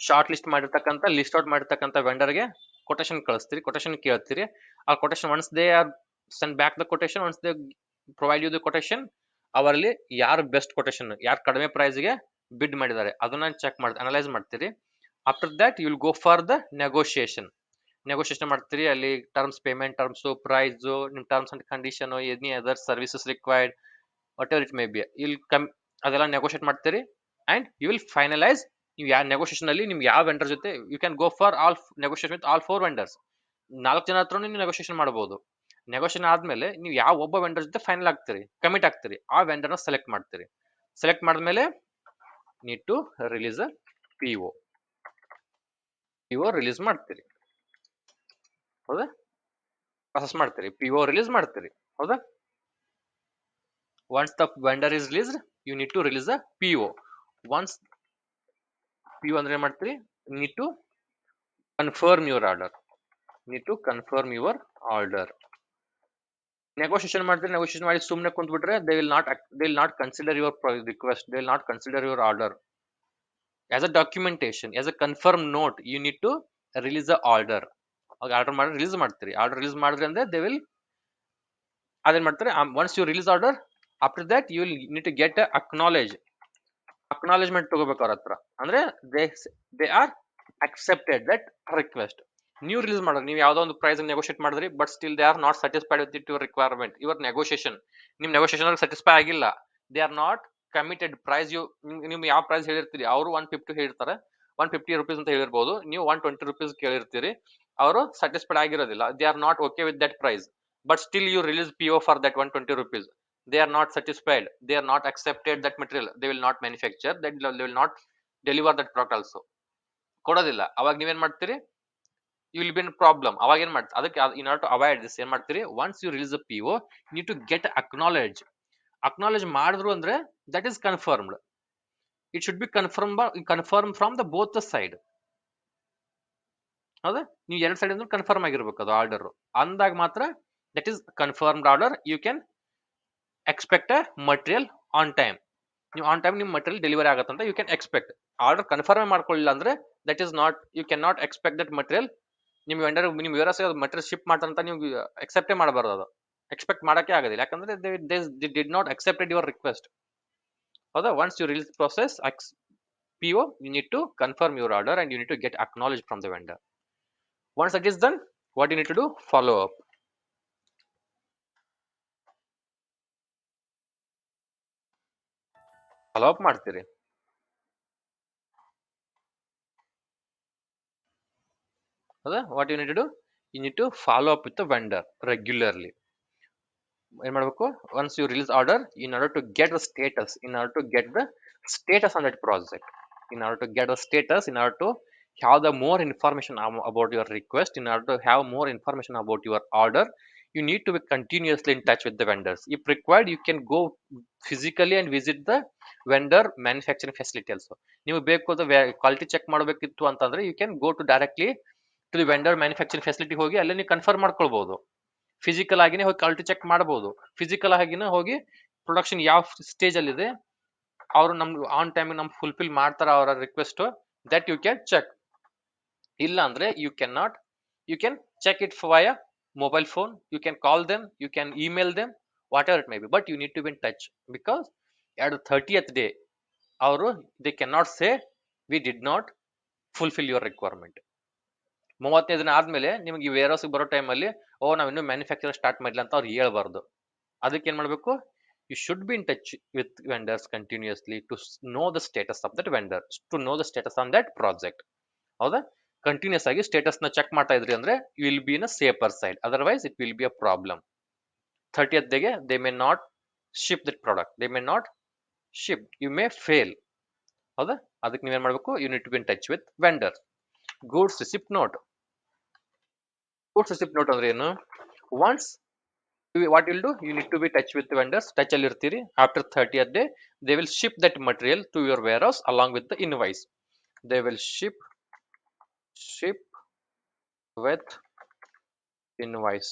[SPEAKER 1] ಶಾರ್ಟ್ ಲಿಸ್ಟ್ ಮಾಡಿರ್ತಕ್ಕಂಥ, ಲಿಸ್ಟ್ ಔಟ್ ಮಾಡಿರ್ತಕ್ಕಂಥ ವೆಂಡರ್ಗೆ ಕೊಟೇಶನ್ ಕಳಿಸ್ತೀರಿ, ಕೊಟೇಶನ್ ಕೇಳ್ತೀರಿ. ಆ quotation once they are send back the quotation, once they provide you the quotation, ಅವರಲ್ಲಿ ಯಾರು ಬೆಸ್ಟ್ ಕೊಟೇಶನ್, ಯಾರು ಕಡಿಮೆ ಪ್ರೈಸ್ಗೆ ಬಿಡ್ ಮಾಡಿದ್ದಾರೆ ಅದನ್ನ ಚೆಕ್ ಮಾಡಿ ಅನಲೈಸ್ ಮಾಡ್ತೀರಿ. After that you will go for the negotiation ಮಾಡ್ತೀರಿ. ಅಲ್ಲಿ ಟರ್ಮ್ಸ್, ಪೇಮೆಂಟ್ ಟರ್ಮ್ಸ್, ಪ್ರೈಸ್, ನಿಮ್ terms and condition, any other services required, whatever it may be, ಅದೆಲ್ಲ ನೆಗೋಷಿಯೇಟ್ ಮಾಡ್ತೀರಿ. ಅಂಡ್ ಯು ವಿಲ್ ಫೈನಲೈಸ್ ನೀವು ಯಾವ negotiation ಅಲ್ಲಿ ನಿಮ್ಗೆ ಯಾವ ವೆಂಡರ್ ಜೊತೆ you can go for all negotiation with all 4 vendors. 4 ಜನ ಹತ್ರ ನೀವು ನೆಗೋಷಿಯೇಷನ್ ಮಾಡಬಹುದು. ನೆಗೋಷಿಯೇಷನ್ ಆದ್ಮೇಲೆ ನೀವು ಯಾವ ಒಬ್ಬ ವೆಂಡರ್ ಜೊತೆ ಫೈನಲ್ ಆಗ್ತೀರಿ, ಕಮಿಟ್ ಆಗ್ತೀರಿ, ಆ ವೆಂಡರ್ನ ಸೆಲೆಕ್ಟ್ ಮಾಡ್ತೀರಿ. ಸೆಲೆಕ್ಟ್ ಮಾಡಿದ್ಮೇಲೆ need to release a PO release ಮಾಡ್ತೀರಿ. ಹೌದಾ, ಪ್ರಾಸೆಸ್ ಮಾಡ್ತೀರಿ, PO ರಿಲೀಸ್ ಮಾಡ್ತೀರಿ. ಹೌದಾ, once the vendor is released you need to release a PO. once PO ಅಂದ್ರೆ ಏನು ಮಾಡ್ತೀರಿ, need to confirm your order. Negotiation ಮಾಡ್ತೀರಿ, ನೆಗೋಷಿಯೇಷನ್ ಮಾಡಿ ಸುಮ್ಮನೆ ಕುಂತ್ಬಿಟ್ರೆ they will not consider your request, they will not consider your order as a documentation, as a confirm note. You need to release the order. Order ಮಾಡಿ release ಮಾಡ್ತೀರಿ. Order release ಮಾಡಿದ್ರೆ ಅಂದ್ರೆ they will ಅದೇನ್ ಮಾಡ್ತಾರೆ, once you release order, after that you will need to get a acknowledgement ತಗೋಬೇಕು ಅವ್ರ ಹತ್ರ. ಅಂದ್ರೆ they are accepted that request. ನೀವು ರಿಲೀಸ್ ಮಾಡೋದು, ನೀವು ಯಾವ್ದೋ ಒಂದು ಪ್ರೈಸ್ ನೆಗೋಷಿಯೇಟ್ ಮಾಡಿದ್ರಿ, but still they are not satisfied with your requirement, your negotiation. ನಿಮ್ ನೆಗೋಷಿಯೇಷನ್ ಸ್ಯಾಟಿಸ್ಫೈ ಆಗಿಲ್ಲ, they are not committed price. ನೀವು ಯಾವ ಪ್ರೈಸ್ ಹೇಳಿರ್ತೀರಿ, ಅವರು 150 ಹೇಳಿರ್ತಾರೆ, 150 rupees ಅಂತ ಹೇಳಿರ್ಬೋದು, ನೀವು 120 rupees ಕೇಳಿರ್ತೀರಿ, ಅವರು ಸ್ಯಾಟಿಸ್ಫೈಡ್ ಆಗಿರೋದಿಲ್ಲ, they are not okay with that price, but still you release PO for that 120 rupees. They are not satisfied, they are not accepted that material, they will not manufacture that, they will not deliver that product also. ಕೊಡೋದಿಲ್ಲ. ಅವಾಗ ನೀವೇನ್ ಮಾಡ್ತೀರಿ, you will be in problem. ಅವಾಗ ಏನ್ ಮಾಡ್ತೀರಿ, ಅದಕ್ಕೆ in order to avoid this ಏನ್ ಮಾಡ್ತೀರಿ, once you release the PO you need to get acknowledge ಮಾಡಿದ್ರು ಅಂದ್ರೆ that is confirmed. It should be confirmed from the both the side. ಹೌದಾ, ನೀವು ಎರಡು ಸೈಡ್ ಕನ್ಫರ್ಮ್ ಆಗಿರ್ಬೇಕು ಅದು ಆರ್ಡರ್. ಅಂದಾಗ ಮಾತ್ರ that is confirmed order, you can expect a material on time. ನೀವು ಆನ್ ಟೈಮ್ ನಿಮ್ಮ ಮಟೀರಿಯಲ್ ಡೆಲಿವರಿ ಆಗುತ್ತೆ ಅಂತ you can expect. Order confirm ಮಾಡ್ಕೊಳ್ಳಿಲ್ಲ ಅಂದ್ರೆ that is not, you can not expect that material. ನಿಮ್ಮ ವೆಂಡರ್ ನಿಮ್ಮ ವೇರಸ್ ಮಟೀರಿಯಲ್ ಶಿಪ್ ಮಾಡ್ತಾರಂತ ನೀವು ಎಕ್ಸೆಪ್ಟೇ ಮಾಡಬಾರ್ದು, ಅದು ಎಕ್ಸ್ಪೆಕ್ಟ್ ಮಾಡೋಕ್ಕೆ ಆಗೋದಿಲ್ಲ, ಯಾಕಂದ್ರೆ they did not accepted your request. ಹೌದಾ, once you release process PO you need to confirm your order and you need to get acknowledged from the vendor. Once that is done, what you need to do, follow up. Follow up ಮಾಡ್ತೀರಿ. ಹೌದಾ, what you need to do, you need to follow up with the vendor regularly. ಏನ್ ಮಾಡಬೇಕು, once you release order, in order to get the status on that project, in order to have the more information about your request, in order to have more information about your order, you need to be continuously in touch with the vendors. If required, you can go physically and visit the vendor manufacturing facility also. ನೀವು ಬೇಕು quality check ಮಾಡಬೇಕಿತ್ತು ಅಂತಂದ್ರೆ you can go to directly to the vendor manufacturing facility, ಹೋಗಿ ಅಲ್ಲೇ ನೀವು confirm ಮಾಡ್ಕೊಳ್ಬಹುದು. Physical ಆಗಿನೇ ಹೋಗಿ quality check ಮಾಡಬಹುದು, ಫಿಸಿಕಲ್ ಆಗಿನೇ ಹೋಗಿ ಪ್ರೊಡಕ್ಷನ್ ಯಾವ ಸ್ಟೇಜ್ ಅಲ್ಲಿ ಇದೆ, ಅವರು ನಮ್ಗೆ ಆನ್ ಟೈಮ್ ನಮ್ಗೆ ಫುಲ್ಫಿಲ್ ಮಾಡ್ತಾರ ಅವರ request, that you can check. ಇಲ್ಲ ಅಂದ್ರೆ you can check it via mobile phone, you can call them, you can email them, whatever it may be, but you need to be in touch, because at the 30th day ಅವರು they cannot say we did not fulfill your requirement. 35 ದಿನ ಆದ್ಮೇಲೆ ನಿಮ್ಗೆ ಈ wear house ಬರೋ ಟೈಮಲ್ಲಿ ನಾವು ಇನ್ನೂ manufacture start ಮಾಡಿಲ್ಲ ಅಂತ ಅವ್ರು ಹೇಳ್ಬಾರ್ದು. ಅದಕ್ಕೆ ಏನ್ ಮಾಡ್ಬೇಕು, you should be in touch with vendors continuously to know the status of that vendor, to know the status on that project. ಹೌದಾ, ಕಂಟಿನ್ಯೂಸ್ ಆಗಿ ಸ್ಟೇಟಸ್ ನ ಚೆಕ್ ಮಾಡ್ತಾ ಇದ್ರಿ ಅಂದ್ರೆ you will be in a safer side, otherwise it will be a problem. 30th ಡೇಗೆ they may not ship that product, they may not ship, you may fail. ಹೌದಾ, ಅದಕ್ಕೆ ನೀವೇನ್ ಮಾಡ್ಬೇಕು, you need to B in touch with vendor. Goods receipt note ಅಂದ್ರೆ ಏನು, once what you'll do, you need to be touch with the vendors, touch ಅಲ್ಲಿ ಇರ್ತೀರಿ. After 30th day they will ship that material to your warehouse along with the invoice. They will ship with invoice,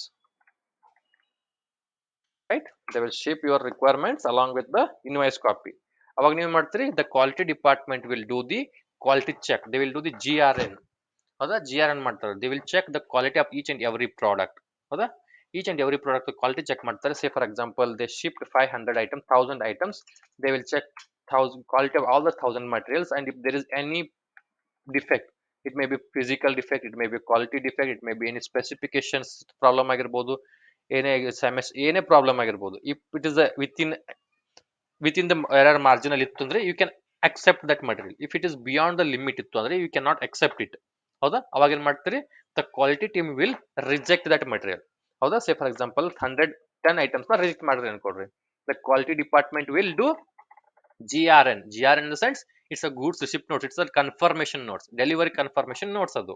[SPEAKER 1] right? They will ship your requirements along with the invoice copy. ಅವಾಗ ನೀವು ಮಾಡ್ತೀರಿ, the quality department will do the quality check, they will do the GRN. ಹೌದಾ, GRN ಮಾಡ್ತಾರೆ, they will check the quality of each and every product. ಹೌದಾ, each and every product quality check ಮಾಡ್ತಾರೆ. Say for example they shipped 500 items, 1000 items, they will check 1000 quality of all the 1000 materials, and if there is any defect, it may be physical defect, it may be quality defect, it may be any specifications problem ಆಗಿರಬಹುದು, ಏನೇ problem ಆಗಿರಬಹುದು, if it is within the error margin ಅಲ್ಲಿ ಇತ್ತು ಅಂದ್ರೆ you can accept that material. If it is beyond the limit ಇತ್ತು ಅಂದ್ರೆ you cannot accept it. ಹೌದಾ? ಅವಾಗ ಏನ್ ಮಾಡ್ತೀರಿ? The quality team will reject that material. ಹೌದಾ? Say for example 110 items ನ ರಿಜೆಕ್ಟ್ ಮಾಡ್ರಿ ಅನ್ಕೊಡ್ರಿ. The quality department will do GRN. GRN in the sense it's a goods receipt notes. It's a confirmation notes. Delivery confirmation notes ಅದು.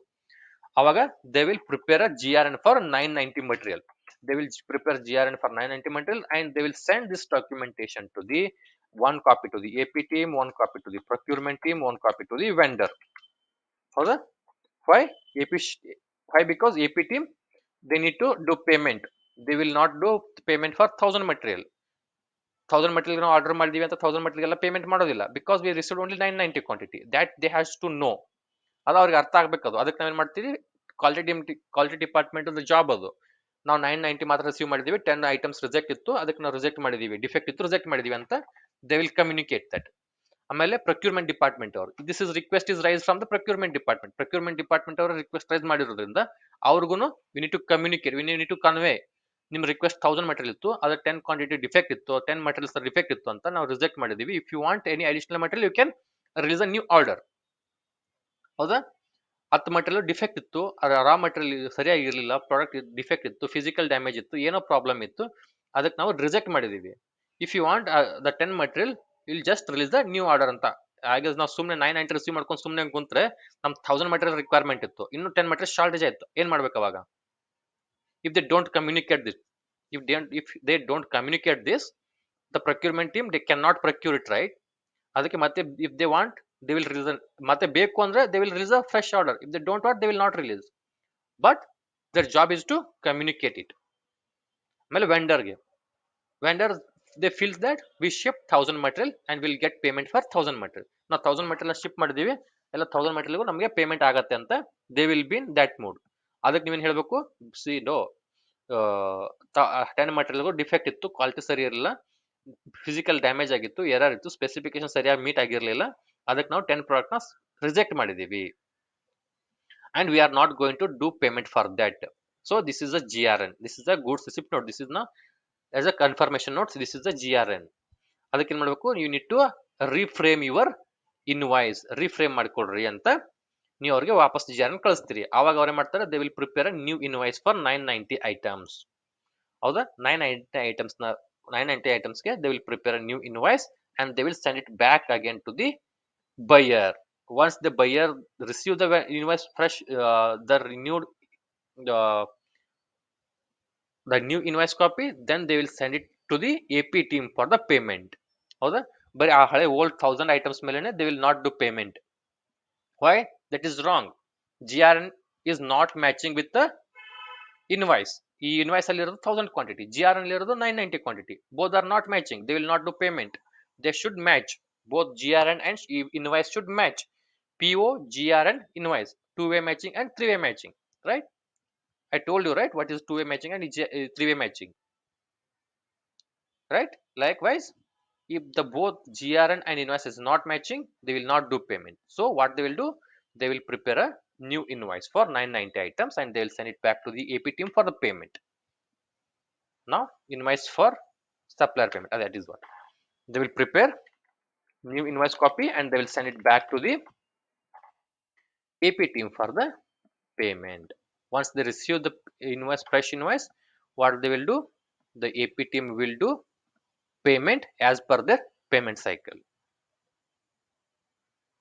[SPEAKER 1] ಅವಾಗ they will prepare a GRN for 990 material. They will prepare GRN for 990 material and they will send this documentation to the one copy to the AP team, one copy to the procurement team, one copy to the vendor. ಹೌದಾ? Why? AP why? Because AP team they need to do payment. They will not do payment for 1000 material. 1000 material ನಾವು order ಮಾಡಿದೀವಿ ಅಂತ 1000 material ಎಲ್ಲ payment ಮಾಡೋದಿಲ್ಲ. Because we received only 990 quantity. That they has to know. ಅದು ಅವ್ರಿಗೆ ಅರ್ಥ ಆಗ್ಬೇಕು. ಅದು ಅದಕ್ಕೆ ನಾವೇನ್ ಮಾಡ್ತೀವಿ, ಕ್ವಾಲಿಟಿ ಡಿಪಾರ್ಟ್ಮೆಂಟ್ ಜಾಬ್ ಅದು. ನಾವು 990 ಮಾತ್ರ ರಿಸೀವ್ ಮಾಡಿದೀವಿ, 10 ಐಟಮ್ಸ್ ರಿಜೆಕ್ಟ್ ಇತ್ತು, ಅದಕ್ಕೆ ನಾವು ರಿಜೆಕ್ಟ್ ಮಾಡಿದೀವಿ, ಡಿಫೆಕ್ಟ್ ಇತ್ತು ರಿಜೆಕ್ಟ್ ಮಾಡಿದೀವಿ ಅಂತ ದೇ ವಿಲ್ ಕಮ್ಯುನಿಕೇಟ್ ದಟ್. ಆಮೇಲೆ ಪ್ರೊಕ್ಯೂರ್ಮೆಂಟ್ ಡಿಪಾರ್ಟ್ಮೆಂಟ್ ಅವರು this is request is raise from the procurement department. Procurement department ಅವರು ರಿಕ್ವೆಸ್ಟ್ ರೈಸ್ ಮಾಡಿರೋದ್ರಿಂದ ಅವ್ರಿಗೂ we need to communicate, we need to convey. ನಿಮ್ ರಿಕ್ವೆಸ್ಟ್ 1000 ಮೆಟೀರಿಯಲ್ ಇತ್ತು, ಅದ್ರ 10 ಕ್ವಾಂಟಿಟಿ ಡಿಫೆಕ್ಟ್ ಇತ್ತು, 10 materials defect ಇತ್ತು ಅಂತ ನಾವು ರಿಜೆಕ್ಟ್ ಮಾಡಿದೀವಿ. If you want any additional material you can release a new order. ಹೌದಾ? 10 ಮಟೀರಿಯಲ್ ಡಿಫೆಕ್ಟ್ ಇತ್ತು, ರಾ ಮಟೀರಿಯಲ್ ಸರಿಯಾಗಿರ್ಲಿಲ್ಲ, ಪ್ರಾಡಕ್ಟ್ ಡಿಫೆಕ್ಟ್ ಇತ್ತು, ಫಿಸಿಕಲ್ ಡ್ಯಾಮೇಜ್ ಇತ್ತು, ಏನೋ ಪ್ರಾಬ್ಲಮ್ ಇತ್ತು, ಅದಕ್ಕೆ ನಾವು ರಿಜೆಕ್ಟ್ ಮಾಡಿದೀವಿ. If you want the 10 material will just release the new order ಅಂತ. ಹಾಗೆ ನಾವು ಸುಮ್ಮನೆ 990 ರಿಸೀವ್ ಮಾಡ್ಕೊಂಡು ಸುಮ್ಮನೆ ಕುಂತ್ರೆ ನಮ್ 1000 ಮಟೀರಿಯಲ್ ರಿಕ್ವೈರ್ಮೆಂಟ್ ಇತ್ತು, ಇನ್ನು 10 ಮಟೀರಿಯಲ್ ಶಾರ್ಟೇಜ್ ಆಯ್ತು, ಏನ್ ಮಾಡ್ಬೇಕು ಅವಾಗ? If they don't communicate this, if they don't communicate this, the procurement team they cannot procure it, right? ಅದಕ್ಕೆ ಮತ್ತೆ if they want they will release ಮತ್ತೆ ಬೇಕು ಅಂದ್ರೆ they will release a fresh order. If they don't want they will not release, but their job is to communicate it. ಆಮೇಲೆ vendor they feels that we ship 1000 material and will get payment for 1000 material. ನಾವು 1000 material ship ಮಾಡಿದೀವಿ, ಎಲ್ಲ 1000 material ನಮಗೆ payment ಆಗತ್ತೆ ಅಂತ they will be in that mood. ಅದಕ್ಕೆ ನೀವೇನ್ ಹೇಳ್ಬೇಕು, ಸಿ ಡೋ 10 ಮಟೀರಿಯಲ್ ಡಿಫೆಕ್ಟ್ ಇತ್ತು, ಕ್ವಾಲಿಟಿ ಸರಿ ಇರಲಿಲ್ಲ, ಫಿಸಿಕಲ್ ಡ್ಯಾಮೇಜ್ ಆಗಿತ್ತು, ಎರರ್ ಇತ್ತು, ಸ್ಪೆಸಿಫಿಕೇಶನ್ ಸರಿಯಾಗಿ ಮೀಟ್ ಆಗಿರಲಿಲ್ಲ, ಅದಕ್ಕೆ ನಾವು 10 ಪ್ರಾಡಕ್ಟ್ ನ ರಿಜೆಕ್ಟ್ ಮಾಡಿದೀವಿ and we are not going to do payment for that. So this is a GRN, this is a goods receipt note, this is now as a confirmation notes, this is a GRN. ಅದಕ್ಕೆ ಏನ್ ಮಾಡ್ಬೇಕು, you need to reframe your invoice, reframe ಮಾಡ್ಕೊಡ್ರಿ ಅಂತ ನೀವು ಅವ್ರಿಗೆ ವಾಪಸ್ GRN ಕಳಿಸ್ತೀರಿ. ಆವಾಗ ಅವ್ರು ಏನ್ ಮಾಡ್ತಾರೆ, they will prepare a new invoice for 990 items. ಹೌದಾ? 990 items ಗೆ they will prepare a new invoice and they will send it back again to the buyer. Once the buyer receive the invoice fresh, the renewed the new invoice copy, then they will send it to the AP team for the payment. ಹೌದಾ? ಬರೀ ಆ ಹಳೆ old 1000 items ಮೇಲೆನೆ they will not do payment. Why? That is wrong. GRN is not matching with the invoice. ಈ invoice ಅಲ್ಲಿ ಇರೋದು 1000 quantity, GRN ಅಲ್ಲಿ ಇರೋದು 990 quantity. Both are not matching, they will not do payment. They should match. Both GRN and invoice should match. PO, GRN, invoice, two-way matching and three-way matching, right? I told you, right, what is two-way matching and three-way matching, right? Likewise, if the both GRN and invoice is not matching, they will not do payment. So what they will do, they will prepare a new invoice for 990 items and they will send it back to the AP team for the payment. Now invoice for supplier payment, that is what they will prepare new invoice copy and they will send it back to the AP team for the payment. Once they receive the invoice, fresh invoice, what they will do, the AP team will do payment as per their payment cycle.